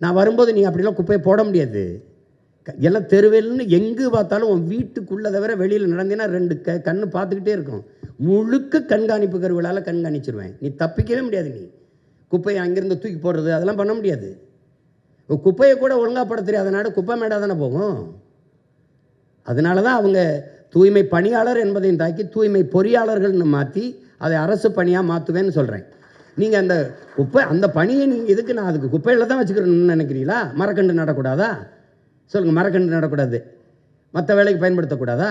நான் வரும்போது நீ அப்படிலாம் குப்பையை போட முடியாது. எல்லாம் தெருவெல்னு எங்கே பார்த்தாலும் உன் வீட்டுக்குள்ளே தவிர வெளியில் நடந்தீங்கன்னா 2 கண்ணு பார்த்துக்கிட்டே இருக்கும். முழுக்க கண்காணிப்பு கருவிகளால் கண்காணிச்சிருவேன். நீ தப்பிக்கவே முடியாது. நீ குப்பையை அங்கேருந்து தூக்கி போடுறது அதெல்லாம் பண்ண முடியாது. குப்பையை கூட ஒழுங்காக போட தெரியாத நாடு குப்பை மேடாக தானே போகும். அதனால தான் அவங்க தூய்மை பணியாளர் என்பதையும் தாக்கி தூய்மை பொறியாளர்கள்னு மாற்றி அதை அரசு பணியாக மாற்றுவேன்னு சொல்கிறேன். நீங்கள் அந்த பணியை நீங்கள் எதுக்கு நான் அதுக்கு குப்பையில் தான் வச்சுக்கிறேன்னு நினைக்கிறீங்களா? மரக்கண்டு நடக்கூடாதா? சொல்லுங்கள், மரக்கன்று நடக்கூடாது, மற்ற வேலைக்கு பயன்படுத்தக்கூடாதா?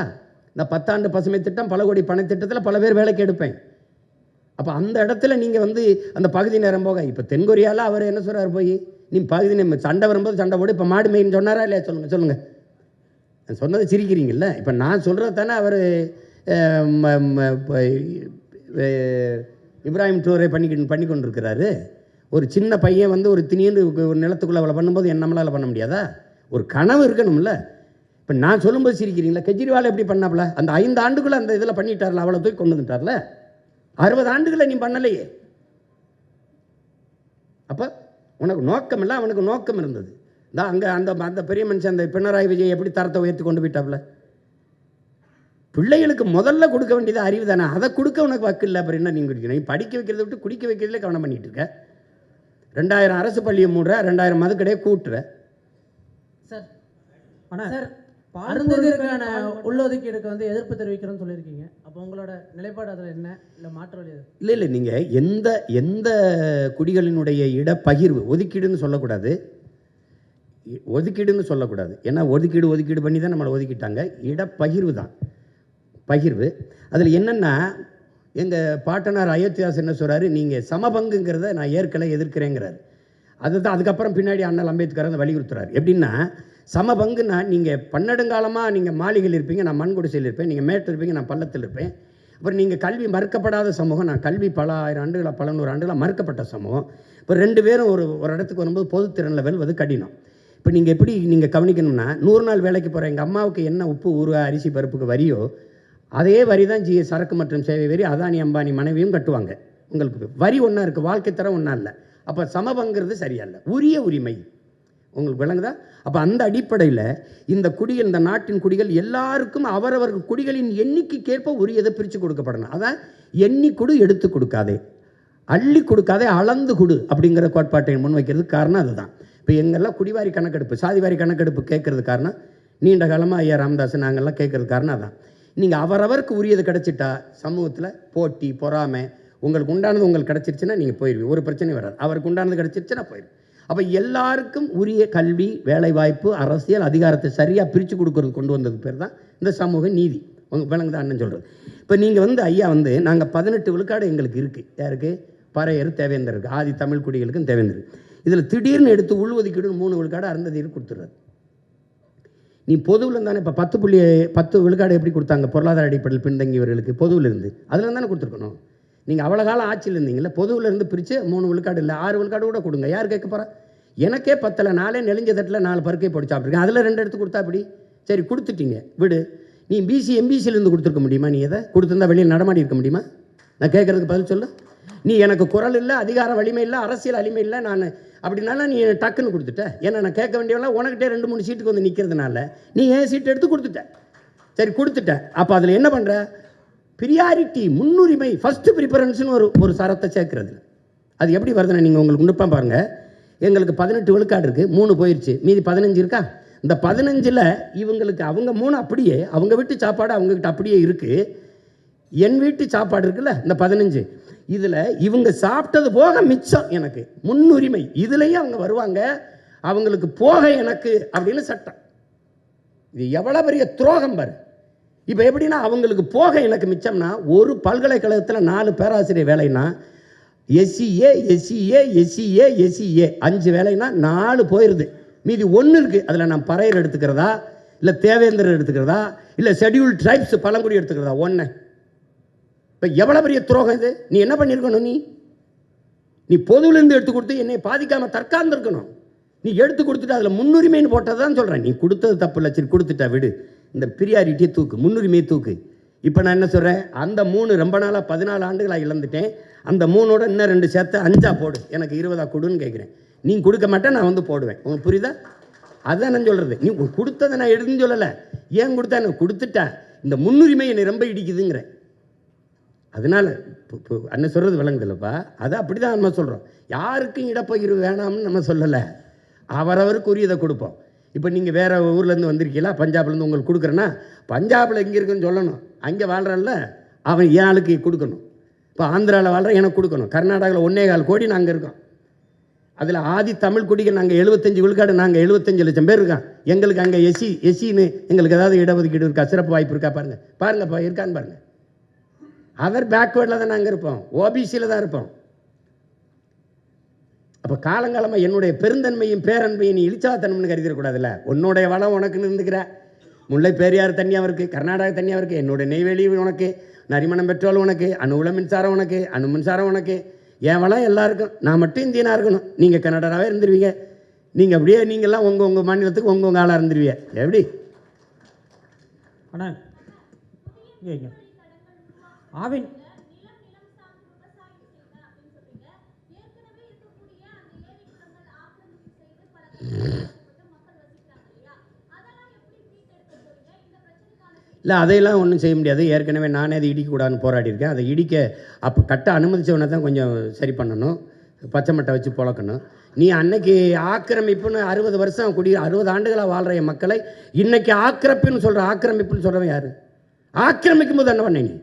இந்த 10 ஆண்டு பசுமை திட்டம், பல கோடி பண திட்டத்தில் பல பேர் வேலைக்கு எடுப்பேன். அப்போ அந்த இடத்துல நீங்கள் வந்து அந்த பகுதி நேரம் போக, இப்போ தென்கொரியாவில் அவர் என்ன சொல்கிறார், போய் நீ பகுதி நேரம் சண்டை வரும்போது சண்டை போடு, இப்போ மாடு மெயின் சொன்னாரா இல்லையா? சொல்லுங்கள். சொன்னதை சிரிக்கிறீங்கல்ல. இப்போ நான் சொல்கிறது தானே அவர் இப்ராஹிம் ட்ரோரே பண்ணி கொண்டிருக்கிறாரு. ஒரு சின்ன பையன் வந்து ஒரு திணின்னு ஒரு நிலத்துக்குள்ளே அவளை பண்ணும்போது நம்மளால் பண்ண முடியாதா? ஒரு கனவு இருக்கணும்ல. இப்போ நான் சொல்லும்போது சிரிக்கிறீங்களா? கெஜ்ரிவால் எப்படி பண்ணாப்புல? அந்த 5 ஆண்டுக்குள்ளே அந்த இதில் பண்ணிட்டார்ல, அவளை தூக்கி கொண்டு வந்துட்டார்ல. 60 ஆண்டுகளை நீ பண்ணலையே. அப்போ உனக்கு நோக்கம் இல்லை, அவனுக்கு நோக்கம் இருந்தது. அங்கே அந்த பெரிய மனுஷன் அந்த பினராயி விஜய் எப்படி தரத்தை உயர்த்தி கொண்டு போயிட்டாப்புல. பிள்ளைகளுக்கு முதல்ல கொடுக்க வேண்டியது அறிவு தானே, அதை கொடுக்க உனக்கு வக்கு இல்லை. அப்புறம் என்ன நீங்கள் குடிக்கணும்? நீ படிக்க வைக்கிறத விட்டு குடிக்க வைக்கிறதுல கவனம் பண்ணிகிட்டு இருக்க. 2000 அரசு பள்ளியை மூடுற, 2000 மதுக்கடையை கூட்டுற. சார் ஆனால் சார் அருந்ததிற்கான உள்ளொதுக்கீடுக்கு வந்து எதிர்ப்பு தெரிவிக்கிறோன்னு சொல்லியிருக்கீங்க. அப்போ உங்களோட நிலைப்பாடு அதில் என்ன, இல்லை மாற்று வழி? இல்லை நீங்கள் எந்த குடிகளினுடைய இடப்பகிர்வு, ஒதுக்கீடுன்னு சொல்லக்கூடாது, ஏன்னா ஒதுக்கீடு பண்ணி தான் நம்மளை ஒதுக்கிட்டாங்க. இடப்பகிர்வு தான் பகிர்வு. அதில் என்னென்னா, எங்கள் பாட்டனார் அயோத்தியாஸ் என்ன சொல்கிறாரு, நீங்கள் சமபங்குங்கிறத நான் எதிர்க்கிறேங்கிறார். அதுதான் அதுக்கப்புறம் பின்னாடி அண்ணல் அம்பேத்கர் அந்த வலியுறுத்துறாரு. எப்படின்னா, சமபங்குன்னா நீங்கள் பன்னெடுங்காலமாக நீங்கள் மாளிகையில் இருப்பீங்க, நான் மண் குடிசையில் இருப்பேன், நீங்கள் மேட்டில் இருப்பீங்க, நான் பள்ளத்தில் இருப்பேன். அப்புறம் நீங்கள் கல்வி மறுக்கப்படாத சமூகம், நான் கல்வி பல ஆயிரம் ஆண்டுகளாக, பல 100 ஆண்டுகளாக மறுக்கப்பட்ட சமூகம். இப்போ 2 பேரும் ஒரு இடத்துக்கு வரும்போது பொதுத்திறனில் வெல்வது கடினம். இப்போ நீங்கள் எப்படி நீங்கள் கவனிக்கணும்னா, 100 நாள் வேலைக்கு போகிற எங்கள் அம்மாவுக்கு என்ன உப்பு ஊறுகாய் அரிசி பருப்புக்கு வரியோ அதே வரி தான் சரக்கு மற்றும் சேவை வரி அதானி அம்பானி மனைவியும் கட்டுவாங்க. உங்களுக்கு வரி ஒன்றா இருக்குது, வாழ்க்கை தரம் ஒன்றா இல்லை. அப்போ சமபங்கிறது சரியா இல்லை, உரிய உரிமை உங்களுக்கு விளங்குதா? அப்போ அந்த அடிப்படையில் இந்த குடிகள், இந்த நாட்டின் குடிகள் எல்லாருக்கும் அவரவர்கள் குடிகளின் எண்ணிக்கைக்கேற்ப உரியதை பிரித்து கொடுக்கப்படணும். அதான் எண்ணி கொடு, எடுத்து கொடுக்காதே, அள்ளி கொடுக்காதே, அளந்து கொடு அப்படிங்கிற கோட்பாட்டை முன்வைக்கிறதுக்கு காரணம் அதுதான். இப்போ எங்கெல்லாம் குடிவாரி கணக்கெடுப்பு, சாதிவாரி கணக்கெடுப்பு கேட்கறது காரணம், நீண்ட காலமாக ஐயா ராமதாஸ் நாங்கள்லாம் கேட்கறது காரணம் அதான். நீங்கள் அவரவருக்கு உரியது கிடச்சிட்டா சமூகத்தில் போட்டி பொறாமை, உங்களுக்கு உண்டானது உங்களுக்கு கிடச்சிருச்சுன்னா நீங்கள் போயிடுவீங்க, ஒரு பிரச்சனையும் வராது. அவருக்கு உண்டானது கிடச்சிருச்சுன்னா போயிடும். அப்போ எல்லாருக்கும் உரிய கல்வி, வேலைவாய்ப்பு, அரசியல் அதிகாரத்தை சரியாக பிரித்து கொடுக்கறது கொண்டு வந்தது பேர் தான் இந்த சமூக நீதி. உங்கள் விளங்குதான் அண்ணன் சொல்கிறது. இப்போ நீங்கள் ஐயா நாங்கள் 18 விழுக்காடு எங்களுக்கு இருக்குது. யாருக்கு? பறையர், தேவேந்தருக்கு, ஆதி தமிழ் குடிகளுக்கும் தேவேந்தர். இதில் திடீர்னு எடுத்து உள்ஒதுக்கீடு 3 விழுக்காடு அருந்ததியருக்கு கொடுத்துட்றாரு. நீ பொதுவில் தானே இப்போ 10 விழுக்காடு எப்படி கொடுத்தாங்க? பொருளாதார அடிப்படையில் பின்தங்கியவர்களுக்கு பொதுவில் இருந்து அதில் தானே கொடுத்துருக்கணும். நீங்கள் அவ்வளோ காலம் ஆட்சியில் இருந்தீங்களா? பொதுவில் இருந்து பிரித்து 3 விழுக்காடு இல்லை 6 விழுக்காடு கூட கொடுங்க. யார் கேட்க போகிறா? எனக்கே 10 நாளே நெளிஞ்ச தட்டில் 4 பருக்கை போட்டு சாப்பிட்ருக்கேன், அதில் 2 எடுத்து கொடுத்தா அப்படி சரி கொடுத்துட்டீங்க விடு. நீ பிசி எம்பிசியிலேருந்து கொடுத்துருக்க முடியுமா? நீ எதை கொடுத்துருந்தா வெளியில் நடமாடி இருக்க முடியுமா? நான் கேட்குறதுக்கு பதில் சொல்லு. நீ எனக்கு குரல் இல்லை, அதிகார வலிமை இல்லை, அரசியல் வலிமை இல்லை, நான் அப்படின்னால நீ டக்குன்னு கொடுத்துட்ட. ஏன்னா நான் கேட்க வேண்டியவெல்லாம் உனக்கிட்டே 2-3 சீட்டுக்கு வந்து நிற்கிறதுனால நீ ஏன் சீட்டு எடுத்து கொடுத்துட்ட. சரி கொடுத்துட்ட. அப்போ அதில் என்ன பண்ணுற? ப்ரியாரிட்டி, முன்னுரிமை, ஃபஸ்ட்டு ப்ரிஃபரன்ஸ்னு ஒரு சரத்தை சேர்க்குறது. அது எப்படி வருதுன்னு நீங்கள் உங்களுக்கு நுட்பம் பாருங்கள். எங்களுக்கு 18 விழுக்காடு இருக்குது, 3 போயிடுச்சு, மீதி 15 இருக்கா? இந்த 15ல் இவங்களுக்கு அவங்க 3 அப்படியே, அவங்க வீட்டு சாப்பாடு அவங்கக்கிட்ட அப்படியே இருக்குது. என் வீட்டு சாப்பாடு இருக்குல்ல இந்த 15, இதில் இவங்க சாப்பிட்டது போக மிச்சம் எனக்கு முன்னுரிமை. இதுலேயும் அவங்க வருவாங்க, அவங்களுக்கு போக எனக்கு அப்படின்னு சட்டம். இது எவ்வளோ பெரிய துரோகம் பாரு. இப்போ எப்படின்னா அவங்களுக்கு போக எனக்கு மிச்சம்னா, ஒரு பல்கலைக்கழகத்தில் 4 பேராசிரியர் வேலைன்னா எஸ்சிஏ 5 வேலைன்னா 4 போயிடுது, மீதி 1 இருக்குது. அதில் நான் பறையர் எடுத்துக்கிறதா, இல்லை தேவேந்திரர் எடுத்துக்கிறதா, இல்லை ஷெட்யூல் ட்ரைப்ஸ் பழங்குடி எடுத்துக்கிறதா? 1. இப்போ எவ்வளோ பெரிய துரோகம் இது. நீ என்ன பண்ணியிருக்கணும்? நீ பொதுவிலேருந்து எடுத்து கொடுத்து என்னை பாதிக்காமல் தற்காந்துருக்கணும். நீ எடுத்து கொடுத்துட்டு அதில் முன்னுரிமைன்னு போட்டது தான் சொல்கிறேன். நீ கொடுத்தது தப்பு இல்லை, சரி கொடுத்துட்டா விடு, இந்த ப்ரியாரிட்டியை தூக்கு, முன்னுரிமையை தூக்கு. இப்போ நான் என்ன சொல்கிறேன்? அந்த 3 ரொம்ப நாளாக 14 ஆண்டுகளாக இழந்துட்டேன். அந்த 3ஓட இன்னும் 2 சேர்த்து 5 போடு, எனக்கு 20 கொடுன்னு கேட்குறேன். நீ கொடுக்க மாட்டேன், நான் போடுவேன். உங்களுக்கு புரியுதா? அதுதான் நான் சொல்கிறது. நீ கொடுத்ததை நான் எடுத்துன்னு சொல்லலை, ஏன் கொடுத்தா நான் கொடுத்துட்டேன். இந்த முன்னுரிமை என்னை ரொம்ப இடிக்குதுங்கிறேன். அதனால் இப்போ அண்ணன் சொல்கிறது விளங்குதில்லப்பா, அது அப்படி தான் நம்ம சொல்கிறோம். யாருக்கும் இடப்பகிர்வு வேணாம்னு நம்ம சொல்லலை, அவரவருக்கு உரியதை கொடுப்போம். இப்போ நீங்கள் வேறு ஊர்லேருந்து வந்திருக்கீங்களா, பஞ்சாப்லேருந்து உங்களுக்கு கொடுக்குறேன்னா, பஞ்சாபில் எங்கே இருக்குன்னு சொல்லணும். அங்கே வாழ்கிறான்ல அவன் என் ஆளுக்கு கொடுக்கணும். இப்போ ஆந்திராவில் வாழ்கிற எனக்கு கொடுக்கணும். கர்நாடகாவில் 1.25 கோடி நாங்கள் இருக்கோம். அதில் ஆதி தமிழ் குடிகள் நாங்கள் 75 விழுக்காடு, நாங்கள் 75 லட்சம் பேர் இருக்கோம். எங்களுக்கு அங்கே எஸ்சின்னு எங்களுக்கு ஏதாவது இடஒதுக்கீடு இருக்கா, சிறப்பு வாய்ப்பு இருக்கா? பாருங்கப்பா இருக்கான்னு பாருங்கள். அதர் பேக்வேர்டில் தான் நாங்கள் இருப்போம், ஓபிசியில் தான் இருப்போம். அப்போ காலங்காலமாக என்னுடைய பெருந்தன்மையும் பேரன்பையும் நீ இழிச்சாத்தனம்னு கருதிடக்கூடாதுல்ல. உன்னுடைய வளம் உனக்குன்னு இருந்துக்கிற. முல்லை பெரியார் தனியாக இருக்குது, கர்நாடகா தனியாக இருக்குது, என்னுடைய நெய்வேலி உனக்கு, நரிமணம் பெட்ரோல் உனக்கு, அணுவுல மின்சாரம் உனக்கு, அணு மின்சாரம் உனக்கு, என் வளம் எல்லாருக்கும். நான் மட்டும் இந்தியனாக இருக்கணும், நீங்கள் கன்னடராகவே இருந்துருவீங்க. நீங்கள் அப்படியே நீங்கள்லாம் உங்கள் மாநிலத்துக்கு உங்கள் ஆளாக இருந்துருவீங்க. எப்படி அண்ணா இங்கே ஆவின் இல்லை அதையெல்லாம் ஒன்றும் செய்ய முடியாது. ஏற்கனவே நானே அதை இடிக்கக்கூடாதுன்னு போராடியிருக்கேன். அதை இடிக்க அப்போ கட்ட அனுமதிச்சவனை தான் கொஞ்சம் சரி பண்ணணும், பச்சை மட்டை வச்சு புழக்கணும். நீ அன்னைக்கு ஆக்கிரமிப்புன்னு 60 வருஷம் 60 ஆண்டுகளாக வாழ்கிற என் மக்களை இன்னைக்கு ஆக்கிரமிப்புன்னு சொல்கிறவன் யார்? ஆக்கிரமிக்கும் போது என்ன பண்ண? நீ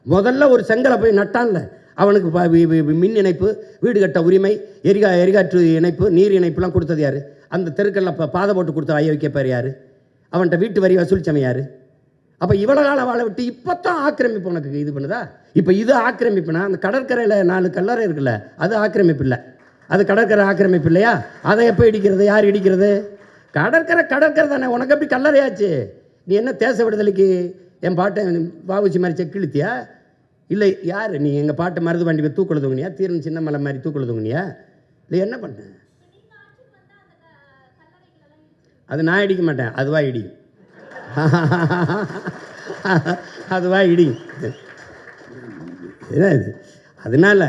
முதல்ல ஒரு செங்கலை போய் நட்டான்ல, அவனுக்கு மின் இணைப்பு, வீடு கட்ட உரிமை, எரிகாற்று இணைப்பு, நீர் இணைப்புலாம் கொடுத்தது யார்? அந்த தெருக்களில் பாதை போட்டு கொடுத்த ஐய வைக்க பேர் யார்? அவன்கிட்ட வீட்டு வரி வசூலிச்சவன் யார்? அப்போ இவ்வளோ காலம் வாழ விட்டு இப்போ தான் ஆக்கிரமிப்பு உனக்கு இது பண்ணுதா? இப்போ இது ஆக்கிரமிப்புனா அந்த கடற்கரையில் 4 கல்லறை இருக்குல்ல, அது ஆக்கிரமிப்பு இல்லை, அது கடற்கரை ஆக்கிரமிப்பு இல்லையா? அதை எப்போ இடிக்கிறது? யார் இடிக்கிறது? கடற்கரை தானே. உனக்கு எப்படி கல்லறையாச்சு? நீ என்ன தேச விடுதலைக்கு என் பாட்டை வாவுச்சி மாதிரி செக்கிழுத்தியா? இல்லை யார் நீ? எங்கள் பாட்டை மருது வண்டி தூக்குள்ள தூங்குனியா? தீரன் சின்ன மலை மாதிரி தூக்குள்ள தூங்குனியா? இல்லை என்ன பண்ண? அது நான் இடிக்க மாட்டேன், அதுவாக இடிக்கும். அதுவா இடியும். என்ன இது? அதனால்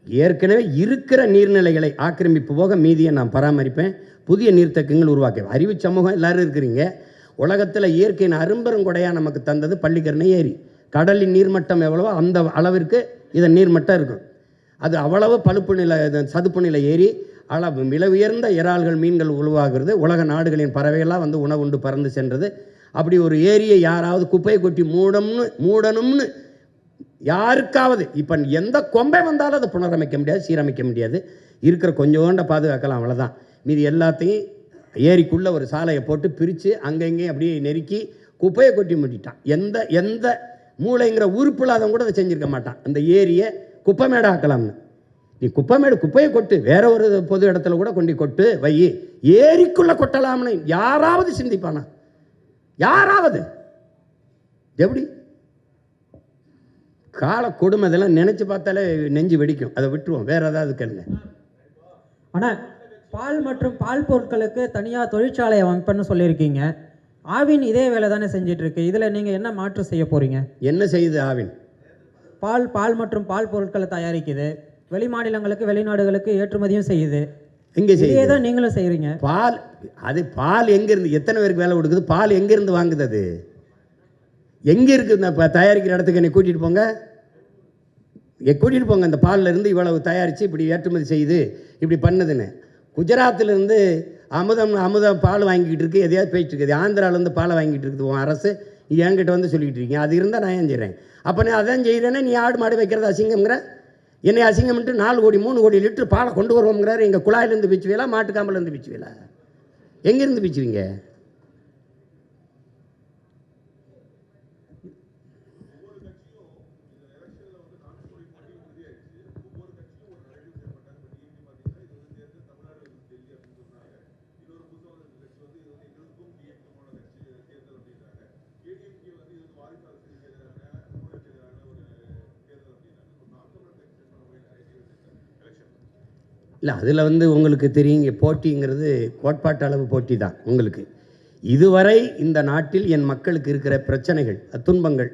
ஏற்கனவே இருக்கிற நீர்நிலைகளை ஆக்கிரமிப்பு போக மீதியை நான் பராமரிப்பேன். புதிய நீர்த்தக்கங்கள் உருவாக்குவேன். அறிவு சமூகம் எல்லோரும் இருக்கிறீங்க. உலகத்தில் இயற்கையின் அரும்பெருங்கொடையாக நமக்கு தந்தது பள்ளிக்கரணை ஏரி. கடலின் நீர்மட்டம் எவ்வளவோ அந்த அளவிற்கு இதன் நீர்மட்டம் இருக்கும். அது அவ்வளவு பழுப்பு நிலை சதுப்பு நிலை ஏரி அளவு விலை உயர்ந்த இறால்கள் மீன்கள் உருவாகிறது. உலக நாடுகளின் பறவைகளாக வந்து உணவு உண்டு பறந்து சென்றது. அப்படி ஒரு ஏரியை யாராவது குப்பையை கொட்டி மூடணும்னு யாருக்காவது இப்போ எந்த கொம்பை வந்தாலும் அதை புனரமைக்க முடியாது, சீரமைக்க முடியாது. இருக்கிற கொஞ்சோண்ட பாதுகாக்கலாம், அவ்வளோதான். மீதி எல்லாத்தையும் ஏரிக்குள்ளே ஒரு சாலையை போட்டு பிரித்து அங்கங்கேயும் அப்படியே நெருக்கி குப்பையை கொட்டி மூட்டிட்டான். எந்த மூளைங்கிற உறுப்பு இல்லாதவங்க கூட அதை செஞ்சுருக்க மாட்டான். அந்த ஏரியை குப்பை மேடை ஆக்கலாம்னு. நீ குப்பையை கொட்டு, வேற ஒரு பொது இடத்துல கூட கொண்டு கொட்டு வை, ஏரிக்குள்ளே கொட்டலாம்னு யாராவது சிந்திப்பானா? யாராவது? எப்படி கால கொடுமை இதெல்லாம் நினச்சி பார்த்தாலே நெஞ்சு வெடிக்கும். அதை விட்டுருவோம், வேற ஏதாவது கேளுங்க. ஆனால் பால் மற்றும் பால் பொருட்களுக்கு தனியாக தொழிற்சாலை அமைப்புன்னு சொல்லியிருக்கீங்க. ஆவின் இதே வேலை தானே செஞ்சிட்டு இருக்கு. இதில் நீங்கள் என்ன மாற்று செய்ய போகிறீங்க? என்ன செய்யுது ஆவின்? பால் மற்றும் பால் பொருட்களை தயாரிக்குது, வெளி மாநிலங்களுக்கு வெளிநாடுகளுக்கு ஏற்றுமதியும் செய்யுது. எங்கே செய்யுது? தான் நீங்களும் செய்கிறீங்க. பால் எங்கேருந்து, எத்தனை பேருக்கு வேலை கொடுக்குது? பால் எங்கேருந்து வாங்குது? அது எங்கே இருக்குது? இப்போ தயாரிக்கிற இடத்துக்கு என்னை கூட்டிகிட்டு போங்க, இந்த பாலில் இருந்து இவ்வளவு தயாரித்து இப்படி ஏற்றுமதி செய்யுது, இப்படி பண்ணுதுன்னு. குஜராத்திலேருந்து அமுதம் பால் வாங்கிக்கிட்டு இருக்கு, எதையாவது போயிட்டு இருக்குது. ஆந்திராவிலேருந்து பாலை வாங்கிட்டு இருக்குது உன் அரசு. என்கிட்ட வந்து சொல்லிக்கிட்டு இருக்கீங்க. அது இருந்தால் நான் ஏன் செய்கிறேன்? அப்போ நான் அதான் செய்கிறேன்னா நீ ஆடு மாடு வைக்கிறது அசிங்கம்ங்கிற, என்னை அசிங்கம்ட்டு 4 கோடி 3 கோடி லிட்டர் பாலை கொண்டு வருவோங்கிறாரு. எங்கள் குழாயிலேருந்து பிச்சுவீங்களா, மாட்டுக்காம்பலேருந்து பிச்சுவீங்களா? எங்கேருந்து பிச்சுவீங்க? இல்லை, அதில் வந்து உங்களுக்கு தெரியுங்க, போட்டிங்கிறது கோட்பாட்டு அளவு போட்டி தான் உங்களுக்கு. இதுவரை இந்த நாட்டில் என் மக்களுக்கு இருக்கிற பிரச்சனைகள், துன்பங்கள்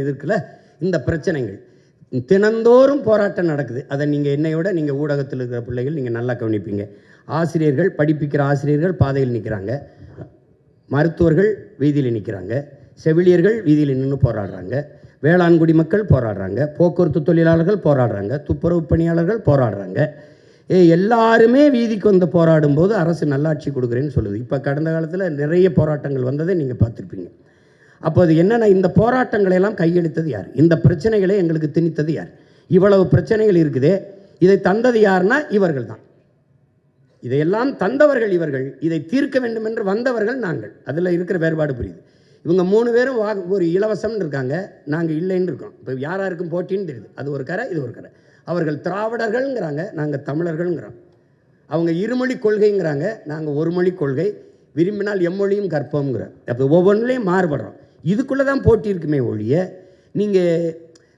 இருக்குல்ல, இந்த பிரச்சனைகள் தினந்தோறும் போராட்டம் நடக்குது. அதை நீங்கள் என்னையோட நீங்கள் ஊடகத்தில் இருக்கிற பிள்ளைகள் நீங்கள் நல்லா கவனிப்பீங்க. ஆசிரியர்கள், படிப்பிக்கிற ஆசிரியர்கள் பாதையில் நிற்கிறாங்க, மருத்துவர்கள் வீதியில் நிற்கிறாங்க, செவிலியர்கள் வீதியில் நின்று போராடுறாங்க, வேளாண் குடிமக்கள் போராடுறாங்க, போக்குவரத்து தொழிலாளர்கள் போராடுறாங்க, துப்புரவு பணியாளர்கள் போராடுறாங்க. எல்லாருமே வீதிக்கு வந்து போராடும் போது அரசு நல்லாட்சி கொடுக்குறேன்னு சொல்லுது. இப்போ கடந்த காலத்தில் நிறைய போராட்டங்கள் வந்ததை நீங்கள் பார்த்துருப்பீங்க. அப்போ அது என்னென்னா, இந்த போராட்டங்களை எல்லாம் கையெழுத்தது யார்? இந்த பிரச்சனைகளை எங்களுக்கு திணித்தது யார்? இவ்வளவு பிரச்சனைகள் இருக்குதே, இதை தந்தது யாருன்னா இவர்கள் தான். இதையெல்லாம் தந்தவர்கள் இவர்கள், இதை தீர்க்க வேண்டும் என்று வந்தவர்கள் நாங்கள். அதில் இருக்கிற வேறுபாடு புரியுது. இவங்க 3 பேரும் ஒரு இலவசம்னு இருக்காங்க, நாங்கள் இல்லைன்னு இருக்கோம். இப்போ யாராருக்கும் போட்டின்னு தெரியுது. அது ஒரு கரை, இது ஒரு கரை. அவர்கள் திராவிடர்கள்ங்கிறாங்க, நாங்கள் தமிழர்கள்ங்கிறோம். அவங்க இருமொழி கொள்கைங்கிறாங்க, நாங்கள் ஒரு மொழி கொள்கை, விரும்பினால் எம்மொழியும் கற்போம்ங்கிறோம். அப்போ ஒவ்வொன்றிலையும் மாறுபடுறோம். இதுக்குள்ளே தான் போட்டி இருக்குமே ஒழிய, நீங்கள்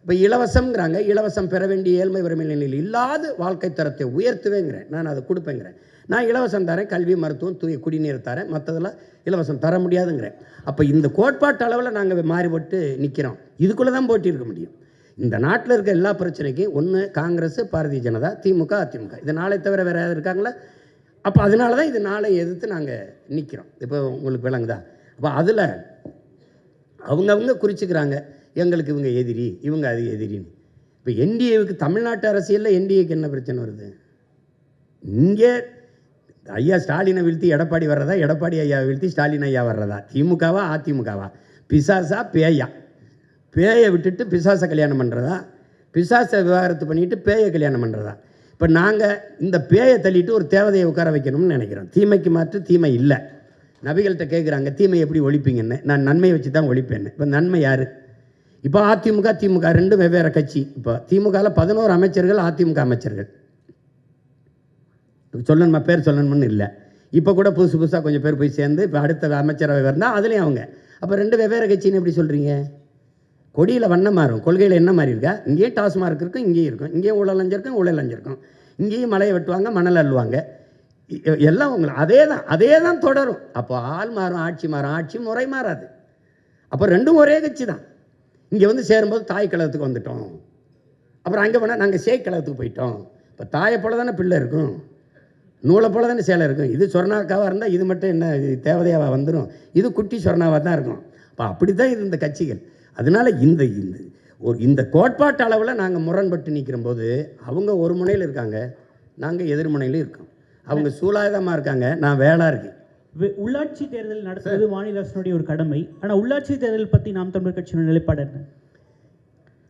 இப்போ இலவசம்ங்கிறாங்க, இலவசம் பெற வேண்டிய ஏழ்மை வறுமை நிலையில் இல்லாத வாழ்க்கை தரத்தை உயர்த்துவேங்கிறேன், நான் அதை கொடுப்பேங்கிறேன். நான் இலவசம் தரேன், கல்வி மருத்துவம் தூய குடிநீர் தரேன், மற்றதெல்லாம் இலவசம் தர முடியாதுங்கிறேன். அப்போ இந்த கோட்பாட்டு அளவில் நாங்கள் மாறுபட்டு நிற்கிறோம். இதுக்குள்ளே தான் போட்டி இருக்க முடியும். இந்த நாட்டில் இருக்க எல்லா பிரச்சனைக்கும் ஒன்று காங்கிரஸ், பாரதிய ஜனதா, திமுக, அதிமுக, இது நாளை தவிர வேறு யாரும் இருக்காங்களா? அப்போ அதனால தான் இது நாளை எதிர்த்து நாங்கள் நிற்கிறோம். இப்போ உங்களுக்கு விளங்குதா? அப்போ அதில் அவங்கவுங்க குறிச்சிக்கிறாங்க, எங்களுக்கு இவங்க எதிரி, இவங்க அது எதிரின்னு. இப்போ என்டிஏவுக்கு தமிழ்நாட்டு அரசியலில் என்டிஏக்கு என்ன பிரச்சனை வருது? இங்கே ஐயா ஸ்டாலினை வீழ்த்தி எடப்பாடி வர்றதா, எடப்பாடி ஐயா வீழ்த்தி ஸ்டாலின் ஐயா வர்றதா? திமுகவா அதிமுகவா? பிசாசா பேயா? பேயை விட்டுட்டு பிசாசை கல்யாணம் பண்ணுறதா? பிசாசை விவாகரத்து பண்ணிவிட்டு பேயை கல்யாணம் பண்ணுறதா? இப்போ நாங்கள் இந்த பேயை தள்ளிட்டு ஒரு தேவதையை உட்கார வைக்கணும்னு நினைக்கிறோம். தீமைக்கு மாற்று தீமை இல்லை. நபிகள்கிட்ட கேட்குறாங்க, தீமை எப்படி ஒழிப்பீங்கன்னு. நான் நன்மையை வச்சு தான் ஒழிப்பேன்னு. இப்போ நன்மை யார்? இப்போ அதிமுக திமுக ரெண்டும் வெவ்வேறு கட்சி. இப்போ திமுகவில் 11 அமைச்சர்கள், அதிமுக அமைச்சர்கள். சொல்லணுமா, பேர் சொல்லணும்னு இல்லை. இப்போ கூட புதுசாக கொஞ்சம் பேர் போய் சேர்ந்து இப்போ அடுத்த அமைச்சரவை வந்தால் அதுலேயும் அவங்க. அப்போ 2 வெவ்வேறு கட்சின்னு எப்படி சொல்கிறீங்க? கொடியில் வண்ணம் மாறும், கொள்கையில் என்ன மாதிரி இருக்கா? இங்கேயும் டாஸ்மார்க் இருக்கும், இங்கேயும் இருக்கும், இங்கேயும் ஊழல் லஞ்சம் இருக்கும், இங்கேயும் மலையை வெட்டுவாங்க, மணல் அள்ளுவாங்க, எல்லாம் உங்களுக்கு அதே தான் தொடரும். அப்போ ஆள் மாறும், ஆட்சி மாறும், ஆட்சி முறை மாறாது. அப்போ ரெண்டும் ஒரே கட்சி தான். இங்கே வந்து சேரும்போது தாய் கழகத்துக்கு வந்துட்டோம், அப்புறம் அங்கே போனால் நாங்கள் சேய் கழகத்துக்கு போயிட்டோம். இப்போ தாயை போல தானே பிள்ளை இருக்கும், நூலை போல தானே சேலை இருக்கும். இது சொர்ணாக்காவாக இருந்தால் இது மட்டும் என்ன தேவதையாவாக வந்துடும், இது குட்டி சொர்ணாவாக தான் இருக்கும். அப்போ அப்படி தான் இது இந்த கட்சிகள். அதனால் இந்த கோட்பாட்டு அளவில் நாங்கள் முரண்பட்டு நிற்கிற போது அவங்க ஒரு முனையில் இருக்காங்க, நாங்கள் எதிர்முனையிலும் இருக்கோம். அவங்க சூலாயுதமாக இருக்காங்க, நான் வேளாக இருக்கேன். உள்ளாட்சி தேர்தல் நடத்துவது மாநில அரசினுடைய ஒரு கடமை. ஆனால் உள்ளாட்சி தேர்தல் பற்றி நாம் தமிழர் கட்சியினுடைய நிலைப்பாடு என்ன?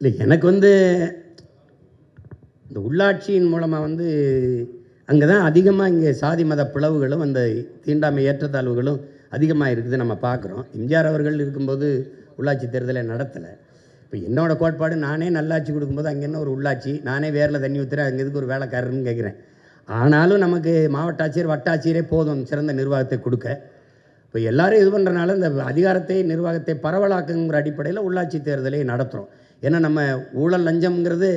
இல்லை, எனக்கு இந்த உள்ளாட்சியின் மூலமாக அங்கே தான் அதிகமாக இங்கே சாதி மத பிளவுகளும் அந்த தீண்டாமை ஏற்றத்தாழ்வுகளும் அதிகமாக இருக்குது நம்ம பார்க்குறோம். எம்ஜிஆர் அவர்கள் இருக்கும்போது உள்ளாட்சி தேர்தலை நடத்தலை. இப்போ என்னோடய கோட்பாடு, நானே நல்லாட்சி கொடுக்கும்போது அங்கே என்ன ஒரு உள்ளாட்சி, நானே வேரில் தண்ணி ஊற்றுறேன், அங்கே எதுக்கு ஒரு வேலைக்காரர்னு கேட்குறேன். ஆனாலும் நமக்கு மாவட்ட ஆட்சியர் வட்டாட்சியரே போதும் சிறந்த நிர்வாகத்தை கொடுக்க. இப்போ எல்லாரும் இது பண்ணுறனால இந்த அதிகாரத்தை நிர்வாகத்தை பரவலாக்குங்கிற அடிப்படையில் உள்ளாட்சி தேர்தலை நடத்துகிறோம். ஏன்னா நம்ம ஊழல் லஞ்சம்ங்கிறது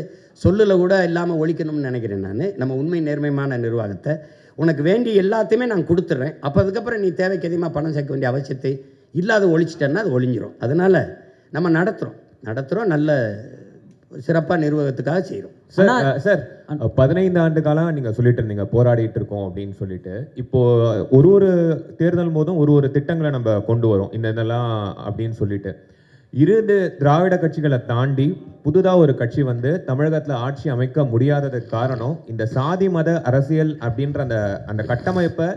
சொல்லில் கூட இல்லாமல் ஒழிக்கணும்னு நினைக்கிறேன். நம்ம உண்மை நேர்மையான நிர்வாகத்தை உனக்கு வேண்டி எல்லாத்தையுமே நான் கொடுத்துட்றேன். அப்போ அதுக்கப்புறம் நீ தேவைக்கு அதிகமாக பணம் சேர்க்க வேண்டிய அவசியத்தை இல்லாத ஒழிச்சிட்டேன்னா அது ஒழிஞ்சிரும். அதனால் நம்ம நடத்துகிறோம் நல்ல சிறப்பாக நிர்வாகத்துக்காக செய்கிறோம். சார் 15 ஆண்டு காலம் நீங்கள் சொல்லிட்டு இருந்தீங்க போராடிட்டு இருக்கோம் அப்படின்னு சொல்லிட்டு. இப்போது ஒரு தேர்தல் போதும் ஒரு திட்டங்களை நம்ம கொண்டு வரோம் இதெல்லாம் அப்படின்னு சொல்லிட்டு. 2 திராவிட கட்சிகளை தாண்டி புதுதாக ஒரு கட்சி தமிழகத்தில் ஆட்சி அமைக்க முடியாததுக்கு காரணம் இந்த சாதி மத அரசியல் அப்படின்ற அந்த கட்டமைப்பை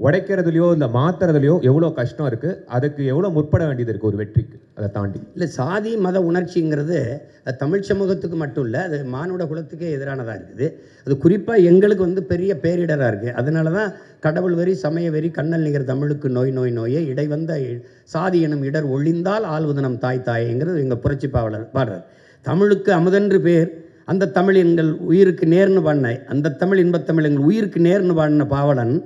உடைக்கிறதுலையோ இல்லை மாற்றுறதுலையோ எவ்வளோ கஷ்டம் இருக்குது, அதுக்கு எவ்வளோ முற்பட வேண்டியது இருக்குது ஒரு வெற்றிக்கு, அதை தாண்டி? இல்லை, சாதி மத உணர்ச்சிங்கிறது அது தமிழ் சமூகத்துக்கு மட்டும் இல்லை, அது மானுட குலத்துக்கே எதிரானதாக இருக்குது. அது குறிப்பாக எங்களுக்கு பெரிய பேரிடராக இருக்குது. அதனால தான் கடவுள் வெறி சமய வெறி கண்ணல் நிகர் தமிழுக்கு நோய் நோய் நோயே இடை வந்த சாதி எனும் இடர் ஒழிந்தால் ஆள்வது நம் தாய் தாயேங்கிறது எங்கள் புரட்சி பாடுறார். தமிழுக்கு அமுதென்று பேர், அந்த தமிழ் எங்கள் உயிருக்கு நேர்னு பாடின, அந்த தமிழ் இன்பத்தமிழ் எங்கள் உயிருக்கு நேர்னு பாடின பாவலன்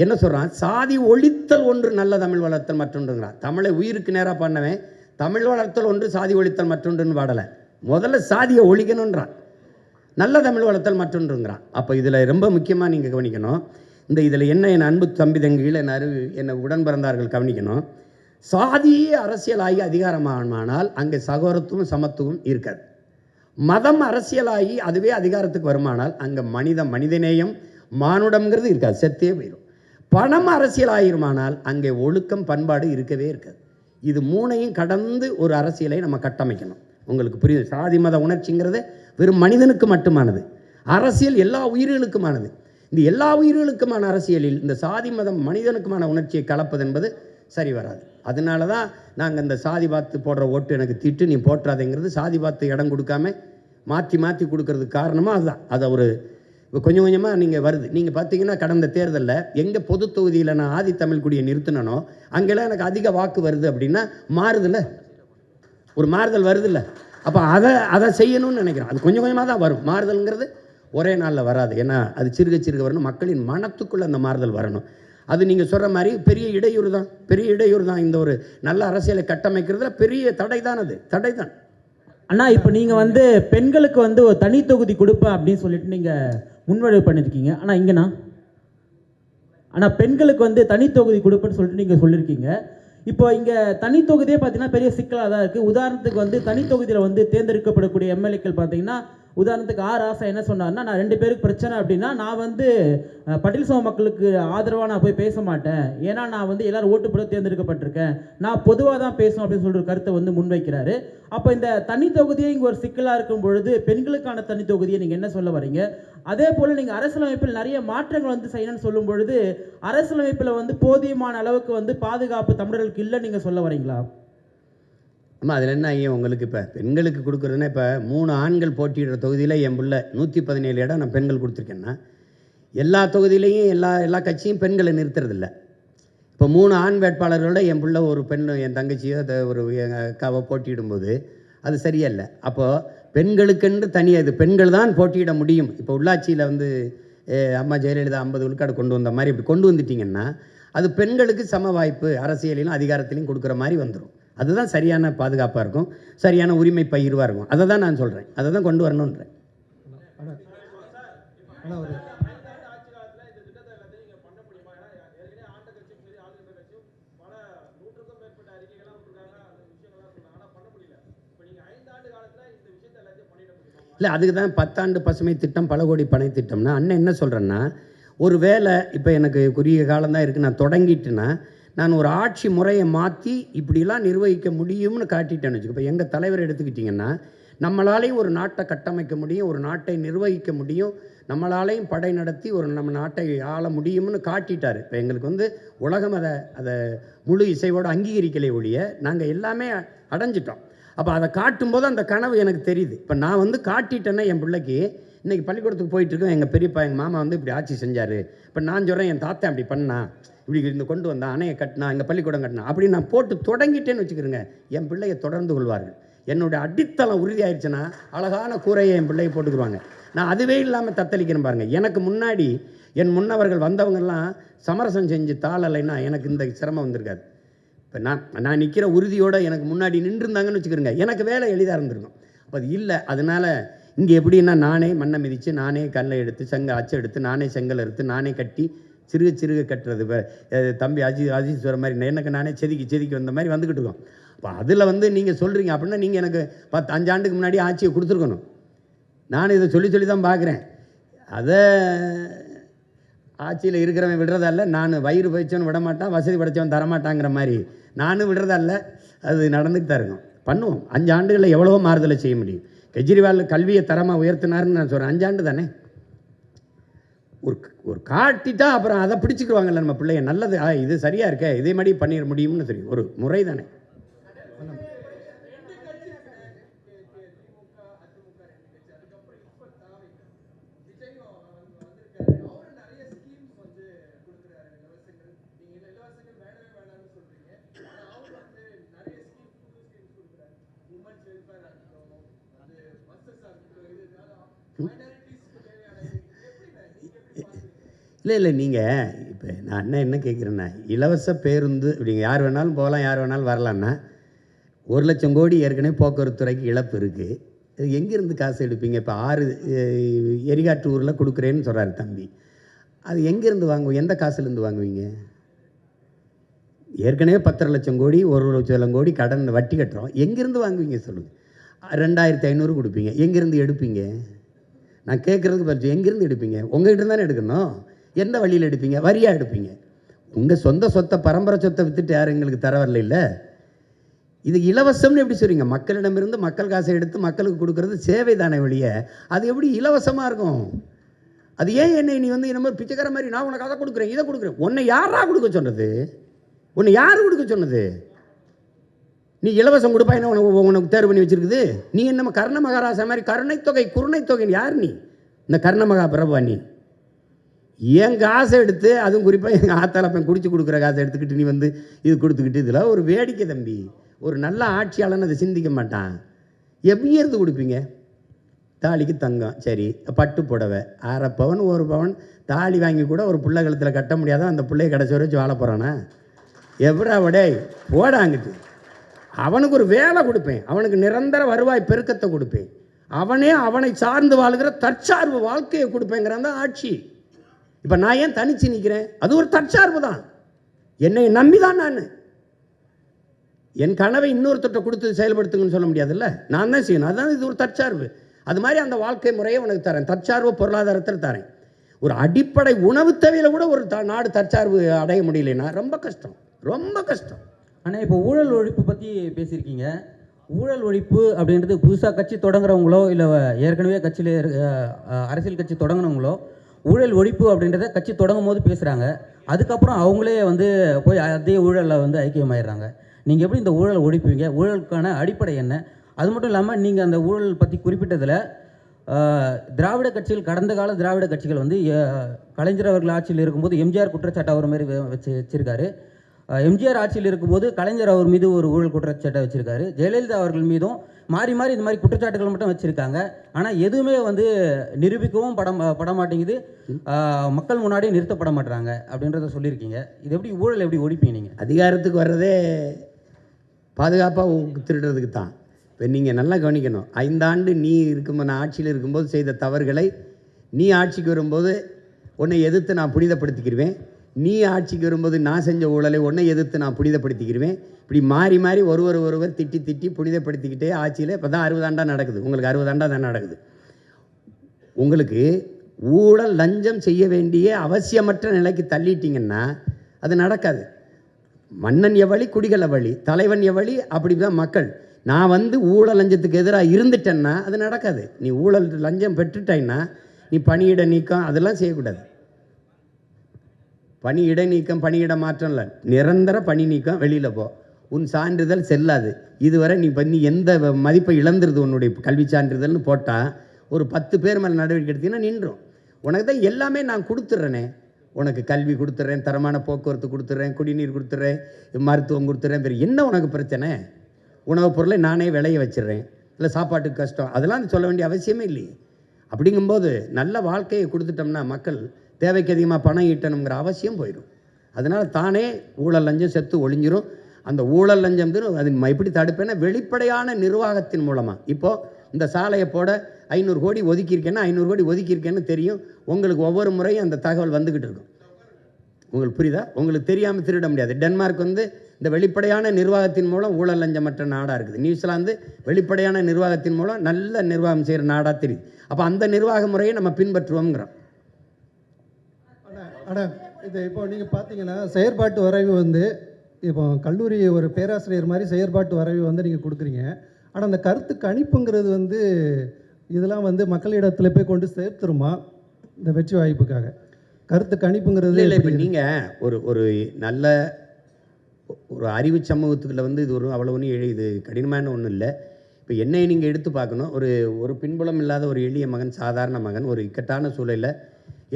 என்ன சொல்கிறான், சாதி ஒழித்தல் ஒன்று நல்ல தமிழ் வளர்த்தல் மற்றொன்றுங்கிறான். தமிழை உயிருக்கு நேராக பண்ணவன் தமிழ் வளர்த்தல் ஒன்று சாதி ஒழித்தல் மற்றொன்றுன்னு பாடலை, முதல்ல சாதியை ஒழிக்கணுன்றான், நல்ல தமிழ் வளர்த்தல் மற்றொன்றுங்கிறான். அப்போ இதில் ரொம்ப முக்கியமாக நீங்கள் கவனிக்கணும், இதில் என்ன என் அன்பு தம்பி தங்கிகள் என்னை உடன் பிறந்தார்கள் கவனிக்கணும். சாதியே அரசியலாகி அதிகாரமானால் அங்கே சகோதரத்துவம் சமத்துவம் இருக்காது. மதம் அரசியலாகி அதுவே அதிகாரத்துக்கு வருமானால் அங்கே மனிதநேயம் மானுடம்ங்கிறது இருக்காது, செத்தே போயிடும். பணம் அரசியல் ஆயிருமானால் அங்கே ஒழுக்கம் பண்பாடு இருக்கவே இருக்காது. இது மூணையும் கடந்து ஒரு அரசியலை நம்ம கட்டமைக்கணும். உங்களுக்கு புரியுது? சாதி மத உணர்ச்சிங்கிறது வெறும் மனிதனுக்கு மட்டுமானது, அரசியல் எல்லா உயிர்களுக்குமானது. இந்த எல்லா உயிர்களுக்குமான அரசியலில் இந்த சாதி மதம் மனிதனுக்குமான உணர்ச்சியை கலப்பது என்பது சரி வராது. அதனால தான் நாங்கள் இந்த சாதி பார்த்து போடுற ஓட்டு எனக்கு திட்டு நீ போற்றாதேங்கிறது, சாதி பார்த்து இடம் கொடுக்காம மாற்றி கொடுக்கறதுக்கு காரணமாக அதுதான். அதை ஒரு கொஞ்சம் கொஞ்சமாக நீங்கள் வருது. நீங்கள் பார்த்தீங்கன்னா கடந்த தேர்தலில் எங்கள் பொது தொகுதியில் நான் ஆதித்தமிழ் குடியை நிறுத்தினோ அங்கெல்லாம் எனக்கு அதிக வாக்கு வருது அப்படின்னா மாறுதில்ல, ஒரு மாறுதல் வருதில்ல. அப்போ அதை செய்யணும்னு நினைக்கிறேன். அது கொஞ்சம் கொஞ்சமாக தான் வரும். மாறுதல்ங்கிறது ஒரே நாளில் வராது. ஏன்னா அது சிறுக வரணும், மக்களின் மனத்துக்குள்ளே அந்த மாறுதல் வரணும். அது நீங்கள் சொல்கிற மாதிரி பெரிய இடையூறு தான். இந்த ஒரு நல்ல அரசியலை கட்டமைக்கிறதுல பெரிய தடை தான். அண்ணா, இப்போ நீங்கள் பெண்களுக்கு ஒரு தனி தொகுதி கொடுப்பேன் அப்படின்னு சொல்லிட்டு நீங்கள் முன்வடிவு பண்ணியிருக்கீங்க. ஆனால் இங்கேண்ணா பெண்களுக்கு தனி தொகுதி கொடுப்பேன்னு சொல்லிட்டு நீங்கள் சொல்லியிருக்கீங்க. இப்போ இங்கே தனி தொகுதியே பார்த்தீங்கன்னா பெரிய சிக்கலாக தான் இருக்குது. உதாரணத்துக்கு தனி தொகுதியில் தேர்ந்தெடுக்கப்படக்கூடிய எம்எல்ஏக்கள் பார்த்தீங்கன்னா, உதாரணத்துக்கு ராசா என்ன சொன்னார்னா, நான் 2 பேருக்கு பிரச்சனை அப்படின்னா நான் பட்டியல் சமூக மக்களுக்கு ஆதரவாக நான் போய் பேச மாட்டேன், ஏன்னா நான் எல்லாரும் ஓட்டு போட தேர்ந்தெடுக்கப்பட்டிருக்கேன், நான் பொதுவாக தான் பேசணும் அப்படின்னு சொல்கிற கருத்தை முன்வைக்கிறாரு. அப்போ இந்த தனி தொகுதியை இங்கே ஒரு சிக்கலாக இருக்கும் பொழுது பெண்களுக்கான தனி தொகுதியை நீங்கள் என்ன சொல்ல வரீங்க? அதே போல் நீங்கள் அரசியலமைப்பில் நிறைய மாற்றங்கள் செய்யணும்னு சொல்லும் பொழுது அரசியலமைப்பில் போதியமான அளவுக்கு பாதுகாப்பு தமிழர்களுக்கு இல்லை நீங்கள் சொல்ல வரீங்களா? ஆமாம், அதில் என்ன ஐயா உங்களுக்கு இப்போ பெண்களுக்கு கொடுக்குறதுன்னா, இப்போ 3 ஆண்கள் போட்டியிடுற தொகுதியில் என் பிள்ளை 117 இடம் நான் பெண்கள் கொடுத்துருக்கேன்னா, எல்லா தொகுதியிலையும் எல்லா கட்சியும் பெண்களை நிறுத்துறதில்ல. இப்போ 3 ஆண் வேட்பாளர்களோட என் பிள்ளை ஒரு பெண், என் தங்கச்சியோ ஒரு அக்காவோ போட்டியிடும்போது அது சரியில்லை. அப்போது பெண்களுக்கென்று தனியாக இது பெண்கள் தான் போட்டியிட முடியும். இப்போ உள்ளாட்சியில் அம்மா ஜெயலலிதா 50 விழுக்காடு கொண்டு வந்த மாதிரி இப்படி கொண்டு வந்துட்டிங்கன்னா அது பெண்களுக்கு சம வாய்ப்பு அரசியலிலும் அதிகாரத்திலையும் கொடுக்குற மாதிரி வந்துடும். அதுதான் சரியான பாதுகாப்பாக இருக்கும், சரியான உரிமை பகிர்வாக இருக்கும். அதை தான் நான் சொல்கிறேன், அதை தான் கொண்டு வரணுன்றேன். இல்லை அதுக்கு தான் 10 ஆண்டு பசுமை திட்டம், பல கோடி பனை திட்டம்னா அண்ணன் என்ன சொல்கிறேன்னா, ஒரு வேலை இப்போ எனக்கு குறுகிய காலம்தான் இருக்குது, நான் தொடங்கிட்டேன்னா நான் ஒரு ஆட்சி முறையை மாற்றி இப்படிலாம் நிர்வகிக்க முடியும்னு காட்டிட்டேன்னு வச்சுக்கோ. இப்போ எங்கள் தலைவர் எடுத்துக்கிட்டிங்கன்னா, நம்மளாலேயும் ஒரு நாட்டை கட்டமைக்க முடியும், ஒரு நாட்டை நிர்வகிக்க முடியும், நம்மளாலேயும் படை நடத்தி நம்ம நாட்டை ஆள முடியும்னு காட்டிட்டார். இப்போ எங்களுக்கு வந்து உலகம் அதை முழு இசைவோடு அங்கீகரிக்கலை ஒழிய நாங்கள் எல்லாமே அடைஞ்சிட்டோம். அப்போ அதை காட்டும்போது அந்த கனவு எனக்கு தெரியுது. இப்போ நான் வந்து காட்டிட்டேன்னா என் பிள்ளைக்கு இன்றைக்கி பள்ளிக்கூடத்துக்கு போயிட்டுருக்கோம், எங்கள் பெரியப்பா எங்கள் மாமா வந்து இப்படி ஆட்சி செஞ்சார், இப்போ நான் சொல்கிறேன் என் தாத்தா அப்படி பண்ணா, இப்படி இந்த கொண்டு வந்தான், அணையை கட்டினா, எங்கள் பள்ளிக்கூடம் கட்டினா, அப்படி நான் போட்டு தொடங்கிட்டேன்னு வச்சுக்கிறேங்க, என் பிள்ளையை தொடர்ந்து கொள்வார்கள். என்னுடைய அடித்தளம் உறுதியாயிடுச்சுன்னா அழகான கூரையை என் பிள்ளையை போட்டுக்குருவாங்க. நான் அதுவே இல்லாமல் தத்தளிக்கிறேன் பாருங்கள். எனக்கு முன்னாடி என் முன்னவர்கள் வந்தவங்கெல்லாம் சமரசம் செஞ்சு தாளலைன்னா எனக்கு இந்த சிரமம் வந்திருக்காது. இப்போ நான் நிற்கிற உறுதியோடு எனக்கு முன்னாடி நின்றுருந்தாங்கன்னு வச்சுக்கிறேங்க, எனக்கு வேலை எளிதாக இருந்திருக்கும். அப்போ அது இல்லை. அதனால் இங்கே எப்படின்னா, நானே மண்ணை மிதித்து, நானே கல்லை எடுத்து அச்சு எடுத்து, நானே செங்கல் எடுத்து, நானே கட்டி சிறுக சிறுக கட்டுறது. இப்போ தம்பி அஜித் சொல்கிற மாதிரி எனக்கு நானே செதுக்கி வந்த மாதிரி வந்துக்கிட்டு இருக்கோம். அப்போ அதில் வந்து நீங்கள் சொல்கிறீங்க அப்படின்னா, நீங்கள் எனக்கு 5 ஆண்டுக்கு முன்னாடி ஆட்சியை கொடுத்துருக்கணும். நான் இதை சொல்லி தான் பார்க்குறேன். அதை ஆட்சியில் இருக்கிறவன் விடுறதால, நான் வயிறு பயிச்சவன் விட மாட்டான், வசதி படைச்சவன் தரமாட்டாங்கிற மாதிரி நானும் விடுறதால, அது நடந்துட்டு தான் இருக்கும். பண்ணுவோம். 5 ஆண்டுகளில் எவ்வளவோ மாறுதலை செய்ய முடியும். கெஜ்ரிவால் கல்வியை தரமாக உயர்த்தினாருன்னு நான் சொல்கிறேன். 5 ஆண்டு தானே. ஒரு காட்டிட்டா அப்புறம் அதை பிடிச்சிக்குவாங்கல்ல நம்ம பிள்ளைய. நல்லது, இது சரியாக இருக்க, இதே மாதிரி பண்ணிட முடியும்னு தெரியும். ஒரு முறை தானே. இல்லை நீங்கள் இப்போ நான் என்ன கேட்குறேன்னா, இலவச பேருந்து அப்படிங்க யார் வேணாலும் போகலாம், யார் வேணாலும் வரலான்னா 1,00,000 கோடி ஏற்கனவே போக்குவரத்து துறைக்கு இழப்பு இருக்குது. இது எங்கேருந்து காசு எடுப்பீங்க? இப்போ 6 எரிகாட்டு ஊரில் கொடுக்குறேன்னு சொல்கிறாரு தம்பி. அது எங்கேருந்து வாங்குவோம்? எந்த காசுலேருந்து வாங்குவீங்க? ஏற்கனவே 10,00,000 கோடி 1,00,000 கோடி கடன் வட்டி கட்டுறோம். எங்கேருந்து வாங்குவீங்க சொல்லுங்கள்? 2,500 கொடுப்பீங்க. எங்கேருந்து எடுப்பீங்க? நான் கேட்குறதுக்கு பதில் எங்கேருந்து எடுப்பீங்க? உங்கள்கிட்ட தானே எடுக்கணும். எந்த வழியில் எடுப்பீங்க? வரியாக எடுப்பீங்க. உங்கள் சொந்த சொத்தை, பரம்பரை சொத்தை விற்றுட்டு யாரும் எங்களுக்கு தர வரல. இல்லை, இது இலவசம்னு எப்படி சொல்கிறீங்க? மக்களிடமிருந்து மக்கள் காசை எடுத்து மக்களுக்கு கொடுக்குறது சேவை தானே வழிய, அது எப்படி இலவசமாக இருக்கும்? அது ஏன் என்னை நீ வந்து நம்ம பிச்சைக்கார மாதிரி நான் உனக்கு அதை கொடுக்குறேன், இதை கொடுக்குறேன்? உன்னை யாரா கொடுக்க சொன்னது? உன்னை யார் கொடுக்க சொன்னது? நீ இலவசம் கொடுப்பா என்ன உனக்கு தேர்வு பண்ணி வச்சுருக்குது? நீ என்ன கர்ண மகாராசா மாதிரி கருணைத்தொகை குருணைத்தொகைன்னு யார் நீ? இந்த கர்ண மகா பிரபா நீ என் காசை எடுத்து, அதுவும் குறிப்பாக எங்கள் ஆத்தாளப்பன் குடிச்சு கொடுக்குற காசை எடுத்துக்கிட்டு நீ வந்து இது கொடுத்துக்கிட்டு, இதில் ஒரு வேடிக்கை தம்பி. ஒரு நல்ல ஆட்சியாளன்னு அதை சிந்திக்க மாட்டான். எப்படி இருந்து கொடுப்பீங்க? தாலிக்கு தங்கம், சரி, பட்டு புடவை 1/2 பவன் 1 பவன் தாலி வாங்கி கூட ஒரு பிள்ளை கழுத்தில் கட்ட முடியாத அந்த பிள்ளையை கடைசி வச்சு வாழ போகிறானா? எவ்வளோ விடே போடாங்கிட்டு அவனுக்கு ஒரு வேலை கொடுப்பேன், அவனுக்கு நிரந்தர வருவாய் பெருக்கத்தை கொடுப்பேன், அவனை சார்ந்து வாழ்கிற தற்சார்பு வாழ்க்கையை கொடுப்பேங்கிறான் தான் ஆட்சி. இப்போ நான் ஏன் தனிச்சு நிற்கிறேன்? அது ஒரு தற்சார்பு தான். என்னை நம்பி தான் நான் என் கனவை இன்னொருத்தட்ட கொடுத்து செயல்படுத்துங்கன்னு சொல்ல முடியாதுல்ல, நான் தான் செய்யணும். அதுதான் இது ஒரு தற்சார்பு. அது மாதிரி அந்த வாழ்க்கை முறையை உனக்கு தரேன், தற்சார்பு பொருளாதாரத்தில் தரேன். ஒரு அடிப்படை உணவு தேவையில் கூட ஒரு நாடு தற்சார்பு அடைய முடியலைன்னா ரொம்ப கஷ்டம், ரொம்ப கஷ்டம். ஆனால் இப்போ ஊழல் ஒழிப்பு பற்றி பேசியிருக்கீங்க. ஊழல் ஒழிப்பு அப்படின்றது புதுசாக கட்சி தொடங்குறவங்களோ இல்லை ஏற்கனவே கட்சியில் அரசியல் கட்சி தொடங்கினவங்களோ ஊழல் ஒழிப்பு அப்படின்றத கட்சி தொடங்கும் போது பேசுகிறாங்க. அதுக்கப்புறம் அவங்களே வந்து போய் அதே ஊழலில் வந்து ஐக்கியமாயிடுறாங்க. நீங்கள் எப்படி இந்த ஊழல் ஒழிப்பீங்க? ஊழலுக்கான அடிப்படை என்ன? அது மட்டும் இல்லாமல் நீங்கள் அந்த ஊழல் பற்றி குறிப்பிட்டதில் திராவிட கட்சிகள், கடந்த கால திராவிட கட்சிகள் வந்து கலைஞர் அவர்கள் ஆட்சியில் இருக்கும்போது எம்ஜிஆர் குற்றச்சாட்டு அவர் மாதிரி வச்சிருக்காரு. எம்ஜிஆர் ஆட்சியில் இருக்கும்போது கலைஞர் அவர் மீது ஒரு ஊழல் குற்றச்சாட்டை வச்சுருக்காரு. ஜெயலலிதா அவர்கள் மீதும் மாறி இந்த மாதிரி குற்றச்சாட்டுகள் மட்டும் வச்சுருக்காங்க. ஆனால் எதுவுமே வந்து நிரூபிக்கவும் பட மாட்டேங்குது, மக்கள் முன்னாடி நிறுத்தப்பட மாட்டாங்க அப்படின்றத சொல்லியிருக்கீங்க. இது எப்படி ஊழல் எப்படி ஒழிப்பீங்க? நீங்கள் அதிகாரத்துக்கு வர்றதே பாதுகாப்பாக திருடுறதுக்கு தான். இப்போ நீங்கள் நல்லா கவனிக்கணும். 5 ஆண்டு நீ இருக்கும்போது, நான் ஆட்சியில் இருக்கும்போது செய்த தவறுகளை நீ ஆட்சிக்கு வரும்போது உன்னை எதிர்த்து நான் புனிதப்படுத்திக்கிடுவேன். நீ ஆட்சிக்கு வரும்போது நான் செஞ்ச ஊழலை உன்னை எதிர்த்து நான் புனிதப்படுத்திக்கிடுவேன். இப்படி மாறி ஒருவர் திட்டி புனிதப்படுத்திக்கிட்டே ஆட்சியில் இப்போ தான் 60 ஆண்டாக நடக்குது. உங்களுக்கு 60 ஆண்டாக தான் நடக்குது. உங்களுக்கு ஊழல் லஞ்சம் செய்ய வேண்டிய அவசியமற்ற நிலைக்கு தள்ளிட்டீங்கன்னா அது நடக்காது. மன்னன் எவ்வளி குடிகள் வழி, தலைவன் எவ்வளி, அப்படி தான் மக்கள். நான் வந்து ஊழல் லஞ்சத்துக்கு எதிராக இருந்துட்டேன்னா அது நடக்காது. நீ ஊழல் லஞ்சம் பெற்றுட்டாய்னா நீ பணியிட நீக்கம் அதெல்லாம் செய்யக்கூடாது. பணியிட நீக்கம், பணியிட மாற்றம் இல்லை, நிரந்தர பணி நீக்கம், வெளியில் போ, உன் சான்றிதழ் செல்லாது. இதுவரை நீ பண்ணி எந்த மதிப்பை இழந்துருது உன்னுடைய கல்வி சான்றிதழ்னு போட்டால் ஒரு 10 பேர் மேலே நடவடிக்கை எடுத்தீங்கன்னா நின்றும். உனக்கு தான் எல்லாமே நான் கொடுத்துட்றேனே, உனக்கு கல்வி கொடுத்துட்றேன், தரமான போக்குவரத்து கொடுத்துட்றேன், குடிநீர் கொடுத்துட்றேன், மருத்துவம் கொடுத்துட்றேன், வேறு என்ன உனக்கு பிரச்சனை? உணவுப் பொருளை நானே விளைய வச்சிடுறேன், இல்லை சாப்பாட்டுக்கு கஷ்டம், அதெல்லாம் சொல்ல வேண்டிய அவசியமே இல்லையே. அப்படிங்கும்போது நல்ல வாழ்க்கையை கொடுத்துட்டோம்னா மக்கள் தேவைக்கு அதிகமாக பணம் ஈட்டணுங்கிற அவசியம் போயிடும். அதனால் தானே ஊழல் லஞ்சம் செத்து ஒழிஞ்சிரும். அந்த ஊழல் லஞ்சம் அது எப்படி தடுப்பேன்னா வெளிப்படையான நிர்வாகத்தின் மூலமாக. இப்போது இந்த சாலையை போட 500 கோடி ஒதுக்கியிருக்கேன்னா 500 கோடி ஒதுக்கியிருக்கேன்னு தெரியும். உங்களுக்கு ஒவ்வொரு முறையும் அந்த தகவல் வந்துக்கிட்டு இருக்கும். உங்களுக்கு புரியுதா? உங்களுக்கு தெரியாமல் திருட முடியாது. டென்மார்க் வந்து இந்த வெளிப்படையான நிர்வாகத்தின் மூலம் ஊழல் லஞ்சமற்ற நாடாக இருக்குது. நியூசிலாந்து வெளிப்படையான நிர்வாகத்தின் மூலம் நல்ல நிர்வாகம் செய்கிற நாடாக தெரியுது. அப்போ அந்த நிர்வாக முறையை நம்ம பின்பற்றுவோங்கிறோம். ஆனால் இது இப்போ நீங்கள் பார்த்தீங்கன்னா செயற்பாட்டு வரைவு வந்து இப்போ கல்லூரி ஒரு பேராசிரியர் மாதிரி செயற்பாட்டு வரைவு வந்து நீங்கள் கொடுக்குறீங்க. ஆனால் அந்த கருத்து கணிப்புங்கிறது வந்து இதெல்லாம் வந்து மக்களிடத்தில் போய் கொண்டு சேர்த்துருமா இந்த வெற்றி வாய்ப்புக்காக? கருத்து கணிப்புங்கிறது இல்லை. இப்போ நீங்கள் ஒரு நல்ல ஒரு அறிவு சமூகத்துக்குள்ள வந்து இது அவ்வளோ ஒன்றும் இது கடினமான ஒன்றும் இல்லை. இப்போ என்னை நீங்கள் எடுத்து பார்க்கணும். ஒரு பின்புலம் இல்லாத ஒரு எளிய மகன், சாதாரண மகன், ஒரு இக்கட்டான சூழலில்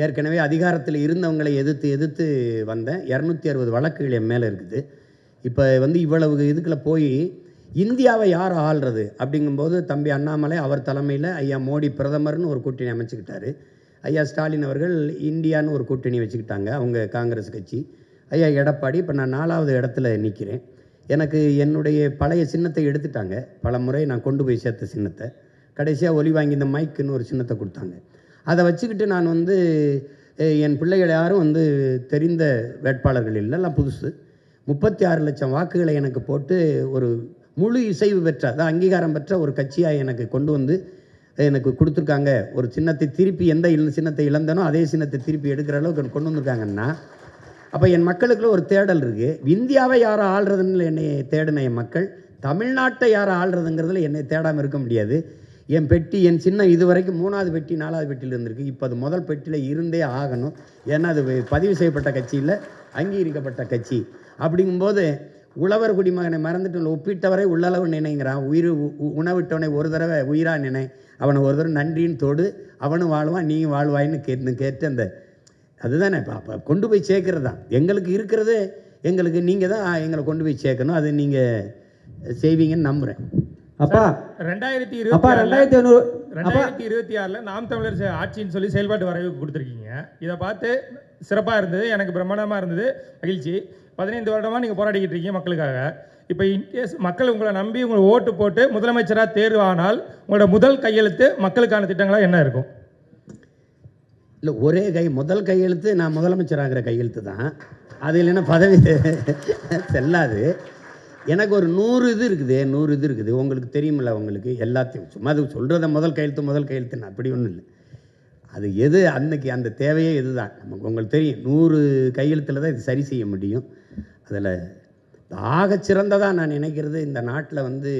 ஏற்கனவே அதிகாரத்தில் இருந்தவங்களை எதிர்த்து வந்தேன். 260 வழக்குகள் என் மேலே இருக்குது. இப்போ வந்து இவ்வளவு இதுக்குள்ள போய் இந்தியாவை யார் ஆள்றது அப்படிங்கும்போது தம்பி அண்ணாமலை அவர் தலைமையில் ஐயா மோடி பிரதமர்னு ஒரு கூட்டணி அமைச்சுக்கிட்டாரு. ஐயா ஸ்டாலின் அவர்கள் இந்தியான்னு ஒரு கூட்டணி வச்சுக்கிட்டாங்க, அவங்க காங்கிரஸ் கட்சி. ஐயா எடப்பாடி, இப்போ நான் 4வது இடத்துல நிற்கிறேன். எனக்கு என்னுடைய பழைய சின்னத்தை எடுத்துட்டாங்க. பல முறை நான் கொண்டு போய் சேர்த்த சின்னத்தை கடைசியாக ஒலி வாங்கி இந்த மைக்குன்னு ஒரு சின்னத்தை கொடுத்தாங்க. அதை வச்சுக்கிட்டு நான் வந்து என் பிள்ளைகள் யாரும் வந்து தெரிந்த வேட்பாளர்கள் இல்லை, எல்லாம் புதுசு. 36 லட்சம் வாக்குகளை எனக்கு போட்டு ஒரு முழு இசைவு பெற்ற, அதான் அங்கீகாரம் பெற்ற ஒரு கட்சியாக எனக்கு கொண்டு வந்து எனக்கு கொடுத்துருக்காங்க. ஒரு சின்னத்தை திருப்பி எந்த சின்னத்தை இழந்தனோ அதே சின்னத்தை திருப்பி எடுக்கிற அளவுக்கு கொண்டு வந்திருக்காங்கன்னா, அப்போ என் மக்களுக்குள்ள ஒரு தேடல் இருக்குது. இந்தியாவை யாரை ஆள்றதுன்னு என்னை தேடின என் மக்கள் தமிழ்நாட்டை யாரை ஆள்றதுங்கிறதுல என்னை தேடாமல் இருக்க முடியாது. என் பெட்டி, என் சின்னம் இதுவரைக்கும் 3வது பெட்டி 4வது பெட்டியில் இருந்திருக்கு. இப்போ அது முதல் பெட்டியில் இருந்தே ஆகணும். ஏன்னா அது பதிவு செய்யப்பட்ட கட்சி இல்லை, அங்கீகரிக்கப்பட்ட கட்சி. அப்படிங்கும்போது உழவர் குடிமகனை மறந்துட்டு ஒப்பிட்டவரை உள்ளளவு நினைங்கிறான். உணவிட்டவனை ஒரு தடவை உயிராக நினை, அவனை ஒரு தடவை நன்றின்னு தோடு, அவனும் வாழ்வான் நீயும் வாழ்வாயின்னு கேட்டு அந்த அதுதானே இப்போ கொண்டு போய் சேர்க்கறது தான் எங்களுக்கு இருக்கிறது. எங்களுக்கு நீங்கள் தான் எங்களை கொண்டு போய் சேர்க்கணும். அது நீங்கள் செய்வீங்கன்னு நம்புகிறேன். அப்பா 2026 நாம் தமிழர் ஆட்சின்னு சொல்லி செயல்பாட்டு வரைவு கொடுத்துருக்கீங்க. இதை பார்த்து சிறப்பாக இருந்தது, எனக்கு பிரம்மாண்டமாக இருந்தது, மகிழ்ச்சி. 15 வருடமாக நீங்கள் போராடிக்கிட்டு இருக்கீங்க மக்களுக்காக. இப்போ இன்கேஸ் மக்கள் உங்களை நம்பி உங்களை ஓட்டு போட்டு முதலமைச்சராக தேர்வானால் உங்களோட முதல் கையெழுத்து மக்களுக்கான திட்டங்களாக என்ன இருக்கும்? இல்லை, ஒரே முதல் கையெழுத்து நான் முதலமைச்சராகிற கையெழுத்து தான். அது இல்லைன்னா பதவி செல்லாது. எனக்கு ஒரு 100 இது இருக்குது. உங்களுக்கு தெரியுமில்ல, உங்களுக்கு எல்லாத்தையும் சும்மா அது சொல்கிறத முதல் கையெழுத்துன்னு அப்படி ஒன்றும் இல்லை. அது எது அன்னைக்கு அந்த தேவையே இதுதான். நமக்கு உங்களுக்கு தெரியும் 100 கையெழுத்தில் தான் இது சரி செய்ய முடியும். அதில் ஆகச்சிறந்ததாக நான் நினைக்கிறது, இந்த நாட்டில் வந்து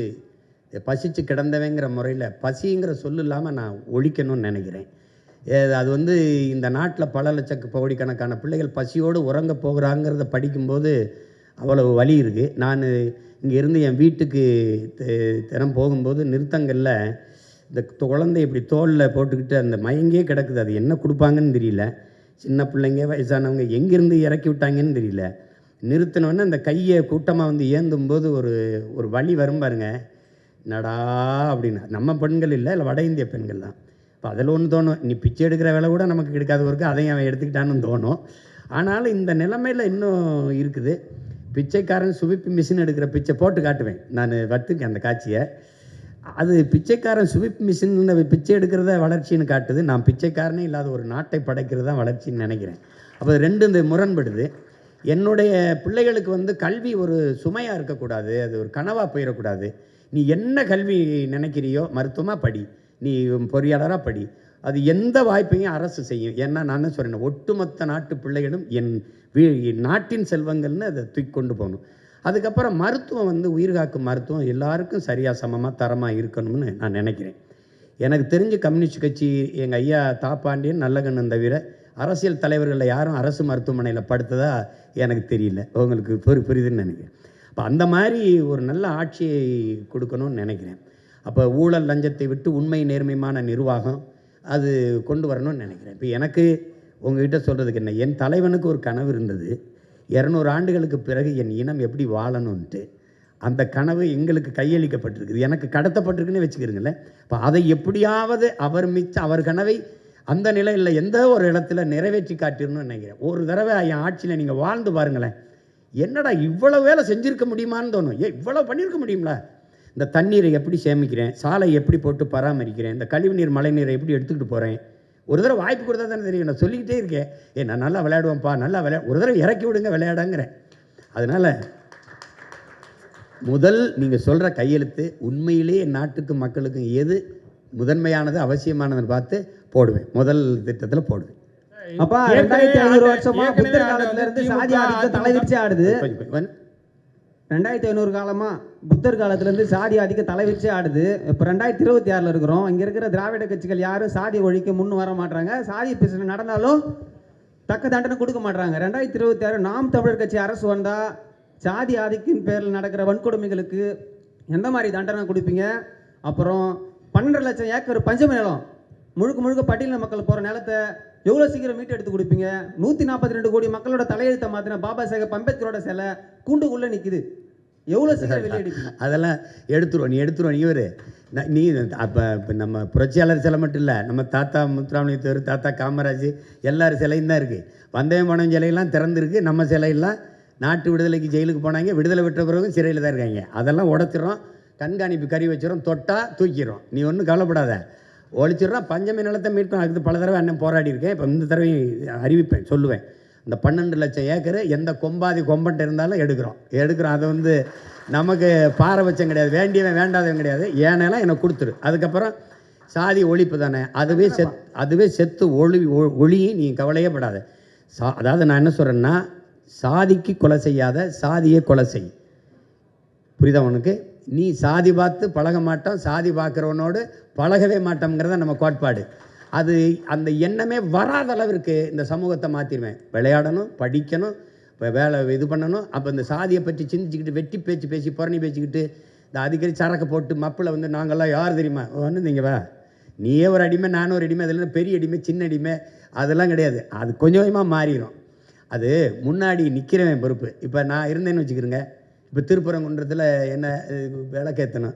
பசிச்சு கிடந்தவங்கிற முறையில் பசிங்கிற சொல்லு இல்லாமல் நான் ஒழிக்கணும்னு நினைக்கிறேன். அது வந்து இந்த நாட்டில் பல கோடிக்கணக்கான பிள்ளைகள் பசியோடு உறங்க போகிறாங்கிறத படிக்கும்போது அவ்வளவு வலி இருக்குது. நான் இங்கேருந்து என் வீட்டுக்கு தினம் போகும்போது நிறுத்தங்களில் இந்த குழந்தை இப்படி தோளில் போட்டுக்கிட்டு அந்த மயங்கே கிடக்குது. அது என்ன கொடுப்பாங்கன்னு தெரியல. சின்ன பிள்ளைங்க, வயசானவங்க எங்கேருந்து இறக்கி விட்டாங்கன்னு தெரியல. நிறுத்தினோடனே அந்த கையை கூட்டமாக வந்து ஏந்தும்போது ஒரு வலி வரும் பாருங்க, நடா அப்படின்னு. நம்ம பெண்கள் இல்லை வட இந்திய பெண்கள் தான். இப்போ அதில் ஒன்று தோணும், நீ பிச்சை எடுக்கிற வேலை கூட நமக்கு கிடைக்காதவருக்கு அதையும் அவன் எடுத்துக்கிட்டான்னு தோணும். ஆனாலும் இந்த நிலைமையில் இன்னும் இருக்குது. பிச்சைக்காரன் சுவிப்பு மிஷின் எடுக்கிற பிச்சை போட்டு காட்டுவேன். நான் வர்த்திருக்கேன் அந்த காட்சியை. அது பிச்சைக்காரன் சுவிப்பு மிஷின் பிச்சை எடுக்கிறத வளர்ச்சின்னு காட்டுது. நான் பிச்சைக்காரனே இல்லாத ஒரு நாட்டை படைக்கிறது தான் வளர்ச்சின்னு நினைக்கிறேன். அப்போ ரெண்டு இந்த முரண்படுது. என்னுடைய பிள்ளைகளுக்கு வந்து கல்வி ஒரு சுமையாக இருக்கக்கூடாது, அது ஒரு கனவாக போயிடக்கூடாது. நீ என்ன கல்வி நினைக்கிறியோ, மருத்துவமாக படி, நீ பொறியாளராக படி, அது எந்த வாய்ப்பையும் அரசு செய்யும். ஏன்னா நான் என்ன சொல்கிறேன், ஒட்டுமொத்த நாட்டு பிள்ளைகளும் என் நாட்டின் செல்வங்கள்னு அதை தூக்கி கொண்டு போகணும். அதுக்கப்புறம் மருத்துவம் வந்து உயிர்காக்கும் மருத்துவம் எல்லாருக்கும் சரியாக சமமாக தரமாக இருக்கணும்னு நான் நினைக்கிறேன். எனக்கு தெரிஞ்சு கம்யூனிஸ்ட் கட்சி எங்கள் ஐயா தாப்பாண்டியன் நல்லகண்ணன் தவிர அரசியல் தலைவர்களில் யாரும் அரசு மருத்துவமனையில் படுத்ததா எனக்கு தெரியல. உங்களுக்கு புரியுதுன்னு நினைக்கிறேன். அப்போ அந்த மாதிரி ஒரு நல்ல ஆட்சியை கொடுக்கணும்னு நினைக்கிறேன். அப்போ ஊழல் லஞ்சத்தை விட்டு உண்மை நேர்மையான நிர்வாகம் அது கொண்டு வரணும்னு நினைக்கிறேன். இப்போ எனக்கு உங்ககிட்ட சொல்கிறதுக்கு என்ன, என் தலைவனுக்கு ஒரு கனவு இருந்தது, 200 ஆண்டுகளுக்கு பிறகு என் இனம் எப்படி வாழணும்ன்ட்டு. அந்த கனவு எங்களுக்கு கையளிக்கப்பட்டிருக்குது, எனக்கு கடத்தப்பட்டிருக்குன்னு வச்சுக்கிறீங்களேன். இப்போ அதை எப்படியாவது அவர் கனவை அந்த நிலையில் எந்த ஒரு இடத்துல நிறைவேற்றி காட்டிடணும்னு நினைக்கிறேன். ஒரு தடவை என் ஆட்சியில் நீங்கள் வாழ்ந்து பாருங்களேன், என்னடா இவ்வளோ வேலை செஞ்சுருக்க முடியுமான்னு தோணும். இவ்வளோ பண்ணியிருக்க முடியுங்களா? இந்த தண்ணீரை எப்படி சேமிக்கிறேன், சாலை எப்படி போட்டு பராமரிக்கிறேன், இந்த கழிவுநீர் மழை நீரை எப்படி எடுத்துக்கிட்டு போகிறேன். ஒரு தடவை வாய்ப்பு கொடுத்தா தானே தெரியும். நான் சொல்லிக்கிட்டே இருக்கேன், நான் நல்லா விளையாடுவேன்ப்பா, நல்லா ஒரு தடவை இறக்கி விடுங்க விளையாடாங்கிறேன். அதனால் முதல் நீங்கள் சொல்கிற கையெழுத்து உண்மையிலே நாட்டுக்கு மக்களுக்கும் எது முதன்மையானது அவசியமானதுன்னு பார்த்து போடுவேன், முதல் திட்டத்தில் போடுவேன். அப்பா 2500 வருஷமா புத்தர் காலத்துல இருந்து சாதி ஆதிக்கம் தலைவிரிச்சு ஆடுது. 2500 காலமா புத்தர் காலத்துல இருந்து சாதி ஆதிக்கம் தலைவிரிச்சு ஆடுது. இப்போ 2026 இருக்கிறோம். இங்க இருக்கிற திராவிட கட்சிகள் யாரும் சாதி ஒழிக்க முன் வர மாட்டாங்க. சாதி பிரச்சனை நடந்தாலும் தக்க தண்டனை கொடுக்க மாட்டாங்க. 2026 நாம் தமிழர் கட்சி அரசு வந்தா சாதி ஆதிக்கின் பேரில் நடக்கிற வன்கொடுமைகளுக்கு எந்த மாதிரி தண்டனை கொடுப்பீங்க? அப்புறம் 12 லட்சம் ஏக்கர் பஞ்சமி நிலம் முழுக்க முழுக்க பட்டியலின மக்கள் போகிற நிலத்தை எவ்வளோ சீக்கிரம் மீட்டு எடுத்து கொடுப்பீங்க? 142 கோடி மக்களோட தலையெழுத்தை மாற்றின பாபா சாஹேப் அம்பேத்கரோட சிலை கூண்டுக்குள்ளே நிற்குது, எவ்வளோ சீக்கிரம் வெளியெடுப்பீங்க? அதெல்லாம் எடுத்துருவோம் நீ ஒரு நீ அப்போ இப்போ நம்ம புரட்சியாளர் சிலை மட்டும் இல்லை, நம்ம தாத்தா முத்துராமலிங்க தேவர், தாத்தா காமராஜ் எல்லாரும் சிலையும் தான் இருக்குது. வந்தயம் பணம் சிலையெல்லாம் திறந்துருக்கு. நம்ம சிலையெல்லாம் நாட்டு விடுதலைக்கு ஜெயிலுக்கு போனாங்க, விடுதலை விட்ட பிறகு சிறையில் தான் இருக்காங்க. அதெல்லாம் உடச்சிடறோம், கண்காணிப்பு கறி வச்சிடறோம், தொட்டால் தூக்கிடுறோம். நீ ஒன்றும் கவலைப்படாத, ஒழிச்சிடுறோம். பஞ்சமி நிலத்தை மீட்கணும். அதுக்கு பல தடவை அண்ணன் போராடி இருக்கேன். இப்போ இந்த தடவை அறிவிப்பேன், சொல்லுவேன். இந்த 12 லட்சம் ஏக்கர் எந்த கொம்பாதி கொம்பன்ட்டு இருந்தாலும் எடுக்கிறோம். அதை வந்து நமக்கு பாரபட்சம் கிடையாது, வேண்டியவன் வேண்டாதவன் கிடையாது. ஏனெல்லாம் எனக்கு கொடுத்துரு. அதுக்கப்புறம் சாதி ஒழிப்பு தானே, அதுவே செத்து ஒளியும் நீ கவலையே படாத. அதாவது நான் என்ன சொல்கிறேன்னா, சாதிக்கு கொலை செய்யாத, சாதியை கொலை செய். புரியுதா உனக்கு? நீ சாதி பார்த்து பழக மாட்டோம், சாதி பார்க்குறவனோடு பழகவே மாட்டோம்ங்கிறத நம்ம கோட்பாடு. அது அந்த எண்ணமே வராத அளவிற்கு இந்த சமூகத்தை மாற்றிடுவேன். விளையாடணும், படிக்கணும், இப்போ வேலை இது பண்ணணும். அப்போ இந்த சாதியை பற்றி சிந்திச்சுக்கிட்டு வெட்டி பேச்சு பேசி புறணி பேசிக்கிட்டு இந்த அடிக்கடி சரக்கு போட்டு மப்பில் வந்து நாங்கள்லாம் யார் தெரியுமா வந்து நீங்கள் வா, நீயே ஒரு அடிமை, நானும் ஒரு அடிமை, அதில் பெரிய அடிமை சின்ன அடிமை அதெல்லாம் கிடையாது. அது கொஞ்சம் கொஞ்சமாக மாறிடும். அது முன்னாடி நிற்கிறவன் பொறுப்பு. இப்போ நான் இருந்தேன்னு வச்சுக்கிறேங்க, இப்போ திருப்பரங்குன்றத்தில் என்ன விளக்கேற்றணும்,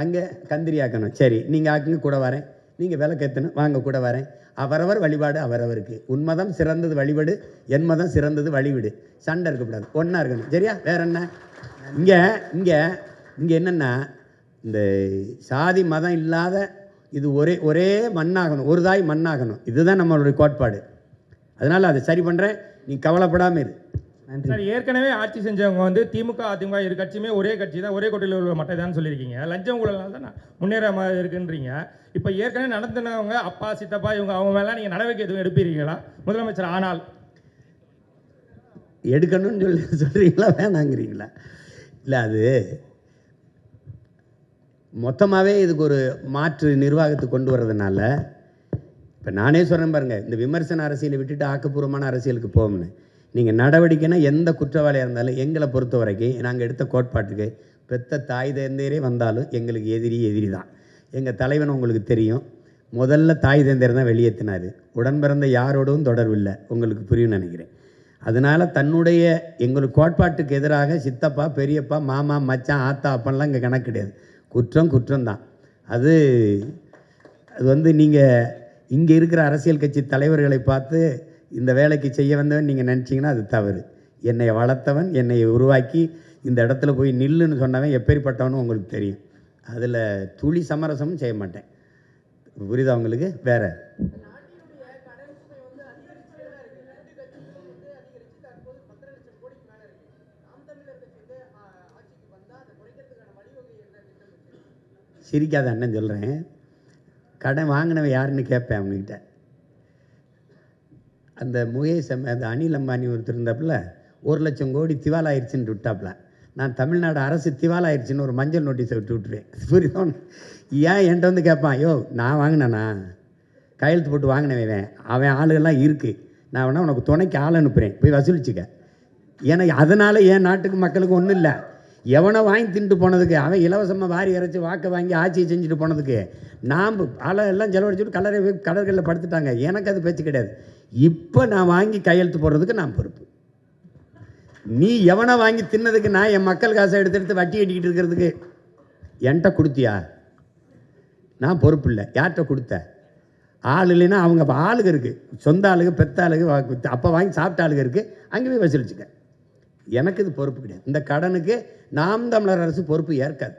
அங்கே கந்திரி ஆக்கணும், சரி நீங்கள் ஆக்குங்க கூட வரேன், நீங்கள் விளக்கேற்றணும் வாங்க கூட வரேன். அவரவர் வழிபாடு அவரவருக்கு. உன்மதம் சிறந்தது வழிபாடு, என் மதம் சிறந்தது வழிவிடு. சண்டை இருக்கக்கூடாது, ஒன்றா இருக்கணும். சரியா? வேற என்ன? இங்கே என்னென்னா, இந்த சாதி மதம் இல்லாத இது ஒரே மண்ணாகணும், ஒரு தாய் மண்ணாகணும். இதுதான் நம்மளுடைய கோட்பாடு. அதனால் அதை சரி பண்ணுறேன், நீ கவலைப்படாமல் இரு. சார், ஏற்கனவே ஆட்சி செஞ்சவங்க வந்து திமுக அதிமுக இரு கட்சியுமே ஒரே கட்சி தான், ஒரே கொட்டையில் உள்ள மட்டை தான் சொல்லியிருக்கீங்க. லஞ்சம் ஊழல்னால தான் முன்னேற மாதிரி இருக்குன்றீங்க. இப்போ ஏற்கனவே நடந்துனவங்க அப்பா சித்தப்பா அவங்க மேலே நீங்கள் நடவடிக்கை எதுவும் எடுப்பீங்களா முதலமைச்சர் ஆனால்? எடுக்கணும்னு சொல்கிறீங்களா வேணாங்கிறீங்களா? இல்லை, அது மொத்தமாகவே இதுக்கு ஒரு மாற்று நிர்வாகத்தை கொண்டு வர்றதுனால இப்போ நானே சொல்கிறேன் பாருங்கள், இந்த விமர்சன அரசியலை விட்டுட்டு ஆக்கப்பூர்வமான அரசியலுக்கு போகணும்னு. நீங்கள் நடவடிக்கைன்னா எந்த குற்றவாளியாக இருந்தாலும் எங்களை பொறுத்த வரைக்கும் நாங்கள் எடுத்த கோட்பாட்டுக்கு பெத்த தாய் தந்தையரே வந்தாலும் எங்களுக்கு எதிரி தான். எங்கள் தலைவன் உங்களுக்கு தெரியும், முதல்ல தாய் தந்தையர் தான் வெளியேற்றினார். உடன் பிறந்த யாரோடவும் தொடர்பில்லை, உங்களுக்கு புரியும்னு நினைக்கிறேன். அதனால் தன்னுடைய எங்களுக்கு கோட்பாட்டுக்கு எதிராக சித்தப்பா பெரியப்பா மாமா மச்சான் ஆத்தா அப்பன்லாம் இங்கே கணக்கு கிடையாது. குற்றம்தான். அது வந்து நீங்கள் இங்கே இருக்கிற அரசியல் கட்சி தலைவர்களை பார்த்து இந்த வேலைக்கு செய்ய வந்தவன் நீங்கள் நினச்சிங்கன்னா அது தவறு. என்னை வளர்த்தவன், என்னை உருவாக்கி இந்த இடத்துல போய் நில்லுன்னு சொன்னவன் எப்பேற்பட்டவனும் உங்களுக்கு தெரியும். அதில் துளி சமரசமும் செய்ய மாட்டேன். புரியுதா உங்களுக்கு? வேற சிரிக்காத அண்ணன் சொல்கிறேன். கடன் வாங்கினவன் யாருன்னு கேட்பேன் அவங்ககிட்ட. அந்த முகேஷ் அந்த அனில் அம்பானி ஒருத்தர் இருந்தாப்புல 1,00,000 கோடி திவாலாயிருச்சுன்னு விட்டாப்புல. நான் தமிழ்நாடு அரசு திவாலாயிருச்சுன்னு ஒரு மஞ்சள் நோட்டீஸை விட்டுருவேன். புரியுதோ? ஏன் என்கிட்ட வந்து கேட்பான், ஐயோ நான் வாங்கினேண்ணா, கையெழுத்து போட்டு வாங்கினவன், அவன் ஆளுகள்லாம் இருக்குது, நான் வேணா உனக்கு துணைக்கு ஆள் அனுப்புகிறேன், போய் வசூலிச்சுக்க. எனக்கு அதனால் என் நாட்டுக்கு மக்களுக்கு ஒன்றும் இல்லை. எவனை வாங்கி தின்ட்டு போனதுக்கு, அவன் இலவசமாக வாரி இறைச்சி வாக்கை வாங்கி ஆட்சியை செஞ்சுட்டு போனதுக்கு நாம் ஆளை எல்லாம் செலவழிச்சுட்டு கடற்கரையில் படுத்துட்டாங்க. எனக்கு அது பேச்சு கிடையாது. இப்போ நான் வாங்கி கையெழுத்து போடுறதுக்கு நான் பொறுப்பு. நீ எவனை வாங்கி தின்னதுக்கு நான் என் மக்கள் காசை எடுத்து வட்டி கட்டிக்கிட்டு இருக்கிறதுக்கு என்கிட்ட கொடுத்தியா? நான் பொறுப்பு இல்லை. யார்கிட்ட கொடுத்த? ஆள் இல்லைன்னா அவங்க ஆளுங்க இருக்குது, சொந்த ஆளுங்க, பெத்த ஆளுங்க, அப்போ வாங்கி சாப்பிட்ட ஆளுங்க இருக்குது, அங்கே போய் வசூலிச்சுக்க. எனக்கு இது பொறுப்பு கிடையாது. இந்த கடனுக்கு நாம் தமிழர் அரசு பொறுப்பு ஏற்காது.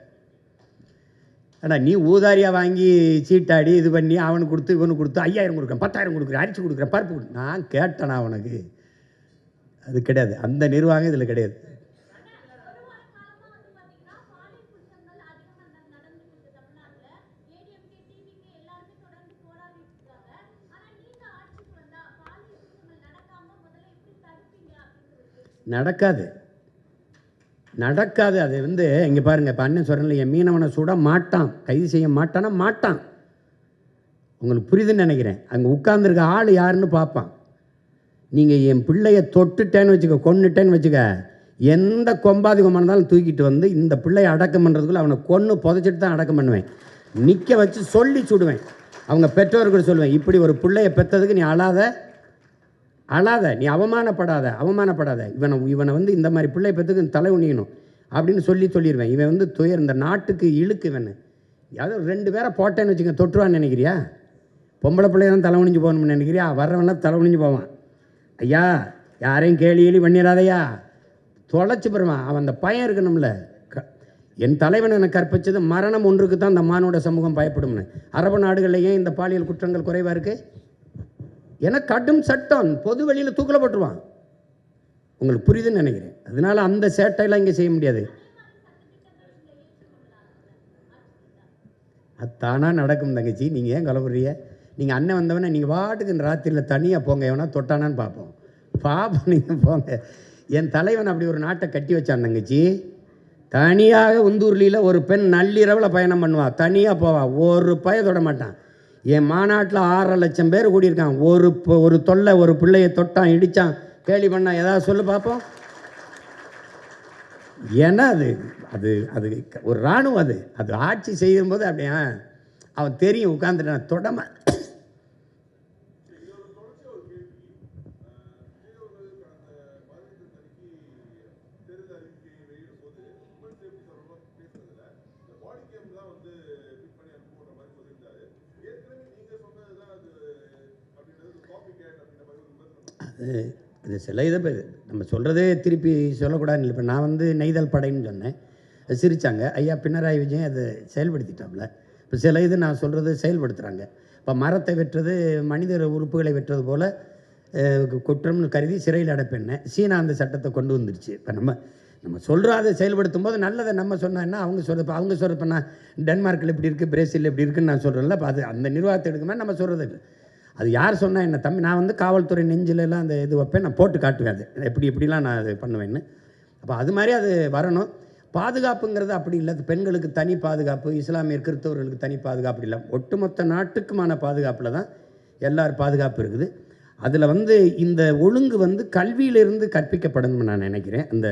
ஆனால் நீ ஊதாரியாக வாங்கி சீட்டாடி இது பண்ணி அவனுக்கு கொடுத்து இவனுக்கு கொடுத்து 5,000 கொடுக்குறேன், 10,000 கொடுக்குறேன், அரிசி கொடுக்குறேன், பருப்பு கொடுக்குறேன், நான் கேட்டேனா உனக்கு? அது கிடையாது. அந்த நிர்வாகம் இதில் கிடையாது. நடக்காது, நடக்காது. அது வந்து இங்கே பாருங்கள், இப்போ அண்ணன் சொல்கிறேன்ல, என் மீனவனை சுட மாட்டான், கைது செய்ய மாட்டானா மாட்டான். உங்களுக்கு புரியுதுன்னு நினைக்கிறேன். அங்கே உட்கார்ந்துருக்க ஆள் யாருன்னு பார்ப்பான். நீங்கள் என் பிள்ளையை தொட்டுட்டேன்னு வச்சுக்க, கொன்னுட்டேன்னு வச்சுக்க, எந்த கொம்பாதி கொம்பாக இருந்தாலும் தூக்கிட்டு வந்து இந்த பிள்ளையை அடக்கம் பண்ணுறதுக்குள்ள அவனை கொன்று புதைச்சிட்டு தான் அடக்கம் பண்ணுவேன். நிற்க வச்சு சொல்லி சுடுவேன். அவங்க பெற்றோர்கள் சொல்லுவேன், இப்படி ஒரு பிள்ளையை பெற்றதுக்கு நீ அழாத, நீ அவமானப்படாத, இவனை வந்து இந்த மாதிரி பிள்ளை பெற்றுக்கு தலை உணியணும் அப்படின்னு சொல்லிடுவேன். இவன் வந்து இந்த நாட்டுக்கு இழுக்கு. இவன் யாரோ 2 பேரை போட்டேன்னு வச்சுக்க, தொற்றுவான்னு நினைக்கிறியா? பொம்பளை பிள்ளைய தான் தலை உணிஞ்சு போகணும்னு நினைக்கிறியா? வர்றவன்லாம் தலை உணிஞ்சு போவான். ஐயா யாரையும் கேலி பண்ணிடாதையா, தொலைச்சி பெறுவான். அவன் அந்த பயம் இருக்கணும்ல. என் தலைவன் எனக்கு கற்பிச்சது மரணம் ஒன்றுக்கு தான் இந்த மானுட சமூகம் பயப்படும்னு. அரபு நாடுகளில் ஏன் இந்த பாலியல் குற்றங்கள் குறைவாக இருக்குது? ஏன்னா கடும் சட்டம், பொது வெளியில் தூக்கில் போட்டுருவான். உங்களுக்கு புரியுதுன்னு நினைக்கிறேன். அதனால அந்த சேட்டையெல்லாம் இங்கே செய்ய முடியாது. அது தானாக நடக்கும் தங்கச்சி. நீங்கள் ஏன் கவலைப்படுறீங்க? நீங்கள் அண்ணன் வந்தவனே நீங்கள் வாட்டுக்கு ராத்திரியில் தனியாக போங்க, எவனா தொட்டானான்னு பார்ப்போம். நீங்கள் போங்க. என் தலைவன் அப்படி ஒரு நாட்டை கட்டி வச்சான் தங்கச்சி. தனியாக உந்தூர்லியில் ஒரு பெண் நள்ளிரவில் பயணம் பண்ணுவா, தனியாக போவா, ஒரு பய தொட மாட்டான். என் மாநாட்டில் 6.5 லட்சம் பேர் கூடியிருக்கான். ஒரு தொல்லை, ஒரு பிள்ளையை தொட்டான், இடித்தான், கேலி பண்ணான், ஏதாவது சொல்லு பார்ப்போம். ஏன்னா அது அது அது ஒரு இராணுவம். அது ஆட்சி செய்யும்போது அப்படியே அவன் தெரியும், உட்காந்துட்டான் தொடமை. இது சில இதை நம்ம சொல்கிறதே திருப்பி சொல்லக்கூடாதுன்னு. இப்போ நான் வந்து நெய்தல் படைன்னு சொன்னேன், சிரித்தாங்க. ஐயா பினராயி விஜயன் அதை செயல்படுத்திட்டாப்புல. இப்போ சில இது நான் சொல்கிறது செயல்படுத்துகிறாங்க. இப்போ மரத்தை வெட்டுறது மனித உறுப்புகளை வெட்டுறது போல் குற்றம்னு கருதி சிறையில் அடைப்பேன்னு சீனா அந்த சட்டத்தை கொண்டு வந்துருச்சு. இப்போ நம்ம சொல்கிறோம், அதை செயல்படுத்தும் போது நல்லதை நம்ம சொன்னோன்னா அவங்க சொல்கிறப்ப நான் டென்மார்க்கில் இப்படி இருக்குது, பிரேசிலில் இப்படி இருக்குன்னு நான் சொல்கிறேன்ல. இப்போ அது அந்த நிர்வாகத்தை எடுக்குமே நம்ம சொல்கிறது இல்லை. அது யார் சொன்னால் என்ன தம்பி, நான் வந்து காவல்துறை நெஞ்சிலெல்லாம் அந்த இது வைப்பேன், நான் போட்டு காட்டுவேன் அது எப்படிலாம் நான் அது பண்ணுவேன்னு. அப்போ அது மாதிரி அது வரணும். பாதுகாப்புங்கிறது அப்படி இல்லை. பெண்களுக்கு தனி பாதுகாப்பு, இஸ்லாமியர் கிறிஸ்தவர்களுக்கு தனி பாதுகாப்பு இல்லை. ஒட்டுமொத்த நாட்டுக்குமான பாதுகாப்பில் தான் எல்லார் பாதுகாப்பு இருக்குது. அதில் வந்து இந்த ஒழுங்கு வந்து கல்வியிலிருந்து கற்பிக்கப்படணும்னு நான் நினைக்கிறேன். அந்த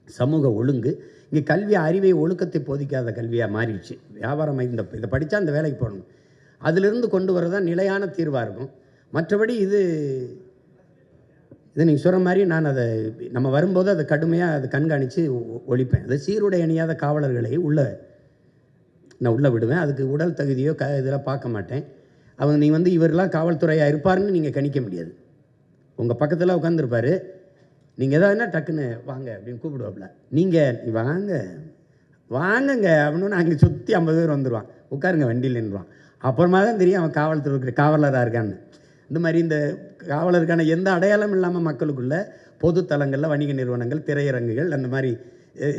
சமூக ஒழுங்கு இங்கே கல்வி அறிவை ஒழுக்கத்தை போதிக்காத கல்வியாக மாறிடுச்சு. வியாபாரம் இதை படித்தா அந்த வேலைக்கு போகணும், அதிலிருந்து கொண்டு வரதான் நிலையான தீர்வாக இருக்கும். மற்றபடி இது நீங்கள் சொல்கிற மாதிரி நான் அதை நம்ம வரும்போது அதை கடுமையாக அதை கண்காணித்து ஒழிப்பேன். அது சீருடை அணியாத காவலர்களை நான் உள்ளே விடுவேன். அதுக்கு உடல் தகுதியோ இதெல்லாம் பார்க்க மாட்டேன். அவங்க நீங்கள் வந்து இவரெல்லாம் காவல்துறையாக இருப்பாருன்னு நீங்கள் கணிக்க முடியாது. உங்கள் பக்கத்தில் உட்காந்துருப்பார், நீங்கள் எதாவதுன்னா டக்குன்னு வாங்க அப்படின்னு கூப்பிடுவாப்புல. நீங்கள் வாங்கங்க அப்படின்னு அங்கே சுற்றி 50 பேர் வந்துடுவான், உட்காருங்க வண்டியில்ன்றான். அப்புறமா தான் தெரியும் அவன் காவல்துறை காவலராக இருக்கான்னு. இந்த மாதிரி இந்த காவலருக்கான எந்த அடையாளம் இல்லாமல் மக்களுக்குள்ள பொது தலங்களில் வணிக நிறுவனங்கள், திரையரங்குகள், அந்த மாதிரி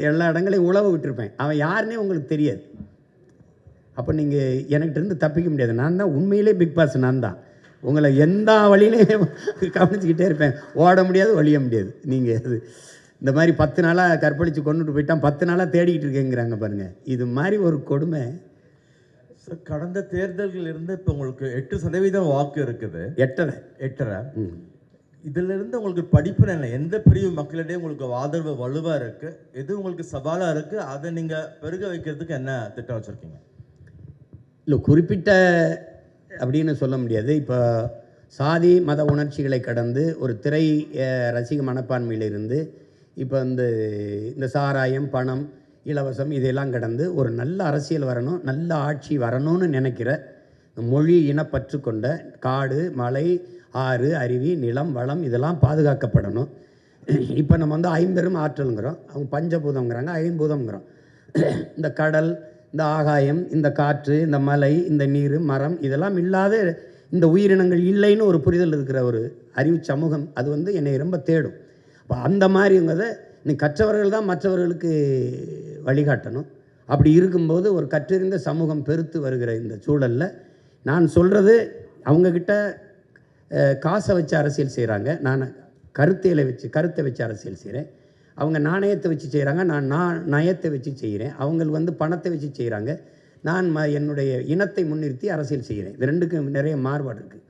எல்லா இடங்களையும் உழவு விட்டுருப்பேன். அவன் யாருன்னே உங்களுக்கு தெரியாது. அப்போ நீங்கள் எனக்கிட்டேருந்து தப்பிக்க முடியாது. நான் தான் உண்மையிலே பிக் பாஸ், நான் தான் உங்களை எந்த வழியிலையும் கவனிச்சுக்கிட்டே இருப்பேன். ஓட முடியாது, ஒழிய முடியாது. நீங்கள் அது இந்த மாதிரி 10 நாளாக கற்பழித்து கொண்டுட்டு போயிட்டான், 10 நாளாக தேடிக்கிட்டு இருக்கேங்கிறாங்க பாருங்கள். இது மாதிரி ஒரு கொடுமை. சார், கடந்த தேர்தல்கள் இருந்து இப்போ உங்களுக்கு 8% வாக்கு இருக்குது. 8.5 இதிலிருந்து உங்களுக்கு படிப்பு என்ன, எந்த பிரிவு மக்களிடையே உங்களுக்கு ஆதரவு வலுவாக இருக்குது, எது உங்களுக்கு சவாலாக இருக்குது, அதை நீங்கள் பெருக வைக்கிறதுக்கு என்ன திட்டம் வச்சுருக்கீங்க? இல்லை, குறிப்பிட்ட அப்படின்னு சொல்ல முடியாது. இப்போ சாதி மத உணர்ச்சிகளை கடந்து ஒரு திரை ரசிக மனப்பான்மையிலிருந்து இப்போ இந்த சாராயம், பணம், இலவசம் இதெல்லாம் கடந்து ஒரு நல்ல அரசியல் வரணும், நல்ல ஆட்சி வரணும்னு நினைக்கிற மொழி இனப்பற்று கொண்ட காடு, மலை, ஆறு, அருவி, நிலம், வளம் இதெல்லாம் பாதுகாக்கப்படணும். இப்போ நம்ம ஐம்பெரும் ஆற்றலுங்கிறோம், அவங்க பஞ்சபூதங்கிறாங்க, ஐம்பூதங்கிறோம். இந்த கடல், இந்த ஆகாயம், இந்த காற்று, இந்த மலை, இந்த நீர், மரம் இதெல்லாம் இல்லாத இந்த உயிரினங்கள் இல்லைன்னு ஒரு புரிதல் இருக்கிற ஒரு அறிவு சமூகம் அது என்னை ரொம்ப தேடும். அப்போ அந்த மாதிரிங்கிறத நீ கற்றவர்கள் தான் மற்றவர்களுக்கு வழிகாட்டணும். அப்படி இருக்கும்போது ஒரு கற்றறிந்த சமூகம் பெருத்து வருகிற இந்த சூழலில் நான் சொல்கிறது, அவங்கக்கிட்ட காசை வச்சு அரசியல் செய்கிறாங்க, நான் கருத்தை வச்சு அரசியல் செய்கிறேன். அவங்க நாணயத்தை வச்சு செய்கிறாங்க, நான் நயத்தை வச்சு செய்கிறேன். அவங்க பணத்தை வச்சு செய்கிறாங்க, நான் என்னுடைய இனத்தை முன்னிறுத்தி அரசியல் செய்கிறேன். இது ரெண்டுக்கும் நிறைய மாறுபாடு இருக்குது.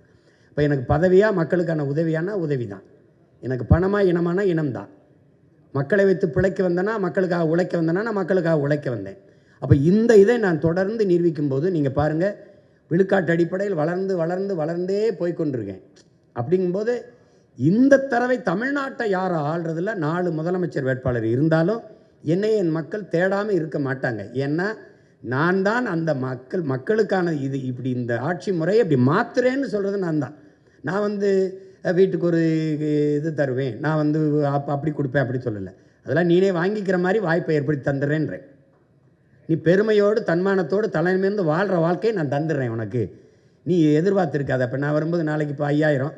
இப்போ எனக்கு பதவியாக மக்களுக்கான உதவியான உதவி தான், எனக்கு பணமாக இனமான இனம்தான். மக்களை வைத்து பிழைக்க வந்தேன்னா, மக்களுக்காக உழைக்க வந்தேன்னா, நான் மக்களுக்காக உழைக்க வந்தேன். அப்போ இந்த இதை நான் தொடர்ந்து நிரூபிக்கும் போது நீங்கள் பாருங்கள், விழுக்காட்டு அடிப்படையில் வளர்ந்தே போய்கொண்டிருக்கேன். அப்படிங்கும்போது இந்த தடவை தமிழ்நாட்டை யாரை ஆள்றதில் 4 முதலமைச்சர் வேட்பாளர் இருந்தாலும் என்னை என் மக்கள் தேடாமல் இருக்க மாட்டாங்க. ஏன்னா நான் தான் அந்த மக்களுக்கான இப்படி இந்த ஆட்சி முறையை இப்படி மாத்துறேன்னு சொல்கிறது நான் தான். நான் வீட்டுக்கு ஒரு இது தருவேன், நான் அப்படி கொடுப்பேன் அப்படி சொல்லலை. அதெல்லாம் நீனே வாங்கிக்கிற மாதிரி வாய்ப்பை ஏற்படுத்தி தந்துடுறேன்றேன். நீ பெருமையோடு தன்மானத்தோடு தலைமையிருந்து வாழ்கிற வாழ்க்கையை நான் தந்துடுறேன் உனக்கு, நீ எதிர்பார்த்துருக்காது. அப்போ நான் வரும்போது நாளைக்கு இப்போ 5000,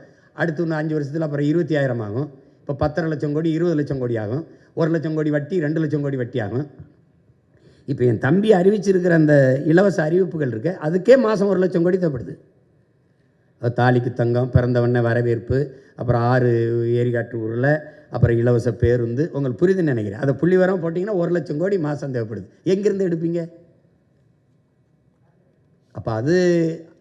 அடுத்து இன்னும் 5 வருஷத்தில் அப்புறம் 20,000 ஆகும். இப்போ 10.5 லட்சம் கோடி 20 லட்சம் கோடி ஆகும். 1 லட்சம் கோடி வட்டி 2 லட்சம் கோடி வட்டி ஆகும். இப்போ என் தம்பி அறிவிச்சிருக்கிற அந்த இலவச அறிவிப்புகள் இருக்கு, அதுக்கே மாதம் 1 லட்சம் கோடி தேவைப்படுது. அது தாலிக்கு தங்கம், பிறந்தவொடனே வரவேற்பு, அப்புறம் 6 ஏரிகாட்டு ஊரில், அப்புறம் இலவச பேருந்து. உங்களுக்கு புரியுதுன்னு நினைக்கிறேன். அதை புள்ளி வரம் போட்டிங்கன்னா 1 லட்சம் கோடி மாதம் தேவைப்படுது. எங்கேருந்து எடுப்பீங்க? அப்போ அது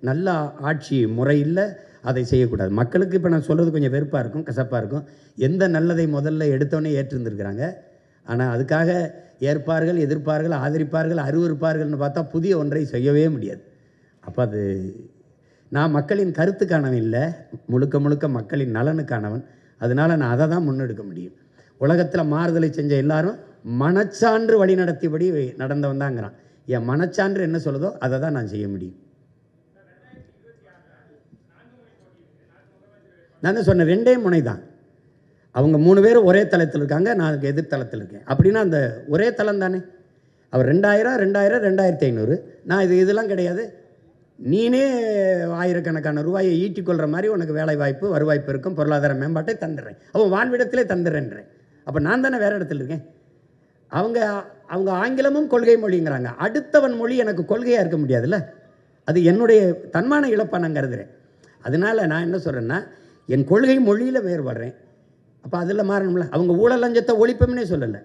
நல்ல ஆட்சி முறை இல்லை, அதை செய்யக்கூடாது. மக்களுக்கு இப்போ நான் சொல்கிறது கொஞ்சம் வெறுப்பாக இருக்கும், கசப்பாக இருக்கும். எந்த நல்லதை முதல்ல எடுத்தோடனே ஏற்றிருந்துருக்கிறாங்க, ஆனால் அதுக்காக ஏற்பார்கள், எதிர்ப்பார்கள், ஆதரிப்பார்கள், அருவருப்பார்கள்னு பார்த்தா புதிய ஒன்றை செய்யவே முடியாது. அப்போ அது நான் மக்களின் கருத்துக்கானவன் இல்லை, முழுக்க மக்களின் நலனுக்கானவன். அதனால் நான் அதை தான் முன்னெடுக்க முடியும். உலகத்தில் மாறுதலை செஞ்ச எல்லாரும் மனச்சான்று வழி நடத்தியபடி நடந்தவன் தாங்கிறான். என் மனச்சான்று என்ன சொல்லுதோ அதை தான் நான் செய்ய முடியும். நான் தான் சொன்னேன், 2 முனை தான். அவங்க 3 பேரும் ஒரே தளத்தில் இருக்காங்க, நான் எதிர்த்தளத்தில் இருக்கேன். அப்படின்னா அந்த ஒரே தளம் தானே. அவர் 2000, 2500, நான் இதெல்லாம் கிடையாது. நீனே ஆயிரக்கணக்கான ரூபாயை ஈட்டிக்கொள்கிற மாதிரி உனக்கு வேலை வாய்ப்பு, வருவாய்ப்பு இருக்கும், பொருளாதார மேம்பாட்டை தந்துடுறேன். அவன் வாழ்விடத்திலே தந்துடுறேன்றேன். அப்போ நான் தானே வேறு இடத்துல இருக்கேன். அவங்க ஆங்கிலமும் கொள்கை மொழிங்கிறாங்க. அடுத்தவன் மொழி எனக்கு கொள்கையாக இருக்க முடியாதுல்ல. அது என்னுடைய தன்மான இழப்பை நான் கருதுகிறேன். அதனால் நான் என்ன சொல்கிறேன்னா, என் கொள்கை மொழியில் வேறுபடுறேன். அப்போ அதில் மாறணும்ல. அவங்க ஊழல் லஞ்சத்தை ஒழிப்போம்னே சொல்லலை.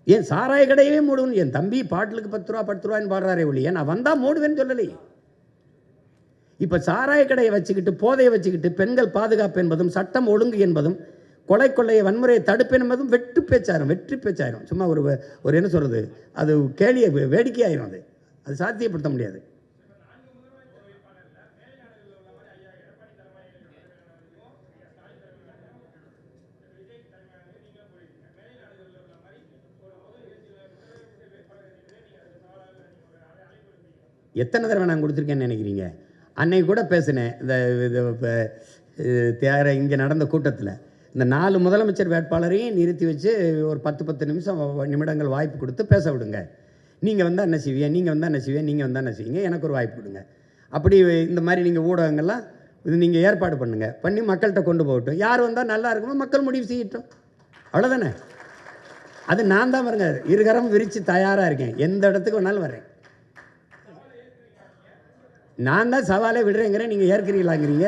ஏன் சாராய கடையவே மூடுவேன்? என் தம்பி பாட்டிலுக்கு 10 ரூபா 10 ரூபான்னு பாடுறாரே ஒழிய நான் வந்தால் மூடுவேன்னு சொல்லலையே. இப்போ சாராய கடையை வச்சுக்கிட்டு, போதையை வச்சுக்கிட்டு, பெண்கள் பாதுகாப்பு என்பதும், சட்டம் ஒழுங்கு என்பதும், கொள்ளையை வன்முறையை தடுப்பேன் என்பதும் வெற்றி பேச்சாயிரும். சும்மா ஒரு என்ன சொல்கிறது, அது கேலியை வேடிக்கையாயிரும். அது சாத்தியப்படுத்த முடியாது. எத்தனை தடவை நான் கொடுத்துருக்கேன்னு நினைக்கிறீங்க? அன்னைக்கு கூட பேசினேன், இந்த இங்கே நடந்த கூட்டத்தில் இந்த 4 முதலமைச்சர் வேட்பாளரையும் நிறுத்தி வச்சு ஒரு 10 நிமிடங்கள் வாய்ப்பு கொடுத்து பேச விடுங்க. நீங்கள் வந்தால் என்ன செய்வீங்க, நீங்கள் வந்தால் என்ன செய்வீங்க, நீங்கள் வந்தால் என்ன செய்வீங்க, எனக்கு ஒரு வாய்ப்பு கொடுங்க. அப்படி இந்த மாதிரி நீங்கள் ஊடகங்கள்லாம் இது நீங்கள் ஏற்பாடு பண்ணுங்கள், பண்ணி மக்கள்கிட்ட கொண்டு போகட்டும். யார் வந்தால் நல்லா இருக்குமோ மக்கள் முடிவு செய்யட்டும், அவ்வளோதானே. அது நான் தான் பாருங்க, இருகரம் விரித்து தயாராக இருக்கேன், எந்த இடத்துக்கு வேணாலும் வரேன். நான் தான் சவாலே விடுறேங்கிறேன், நீங்கள் ஏற்கிறீங்களாங்கிறீங்க.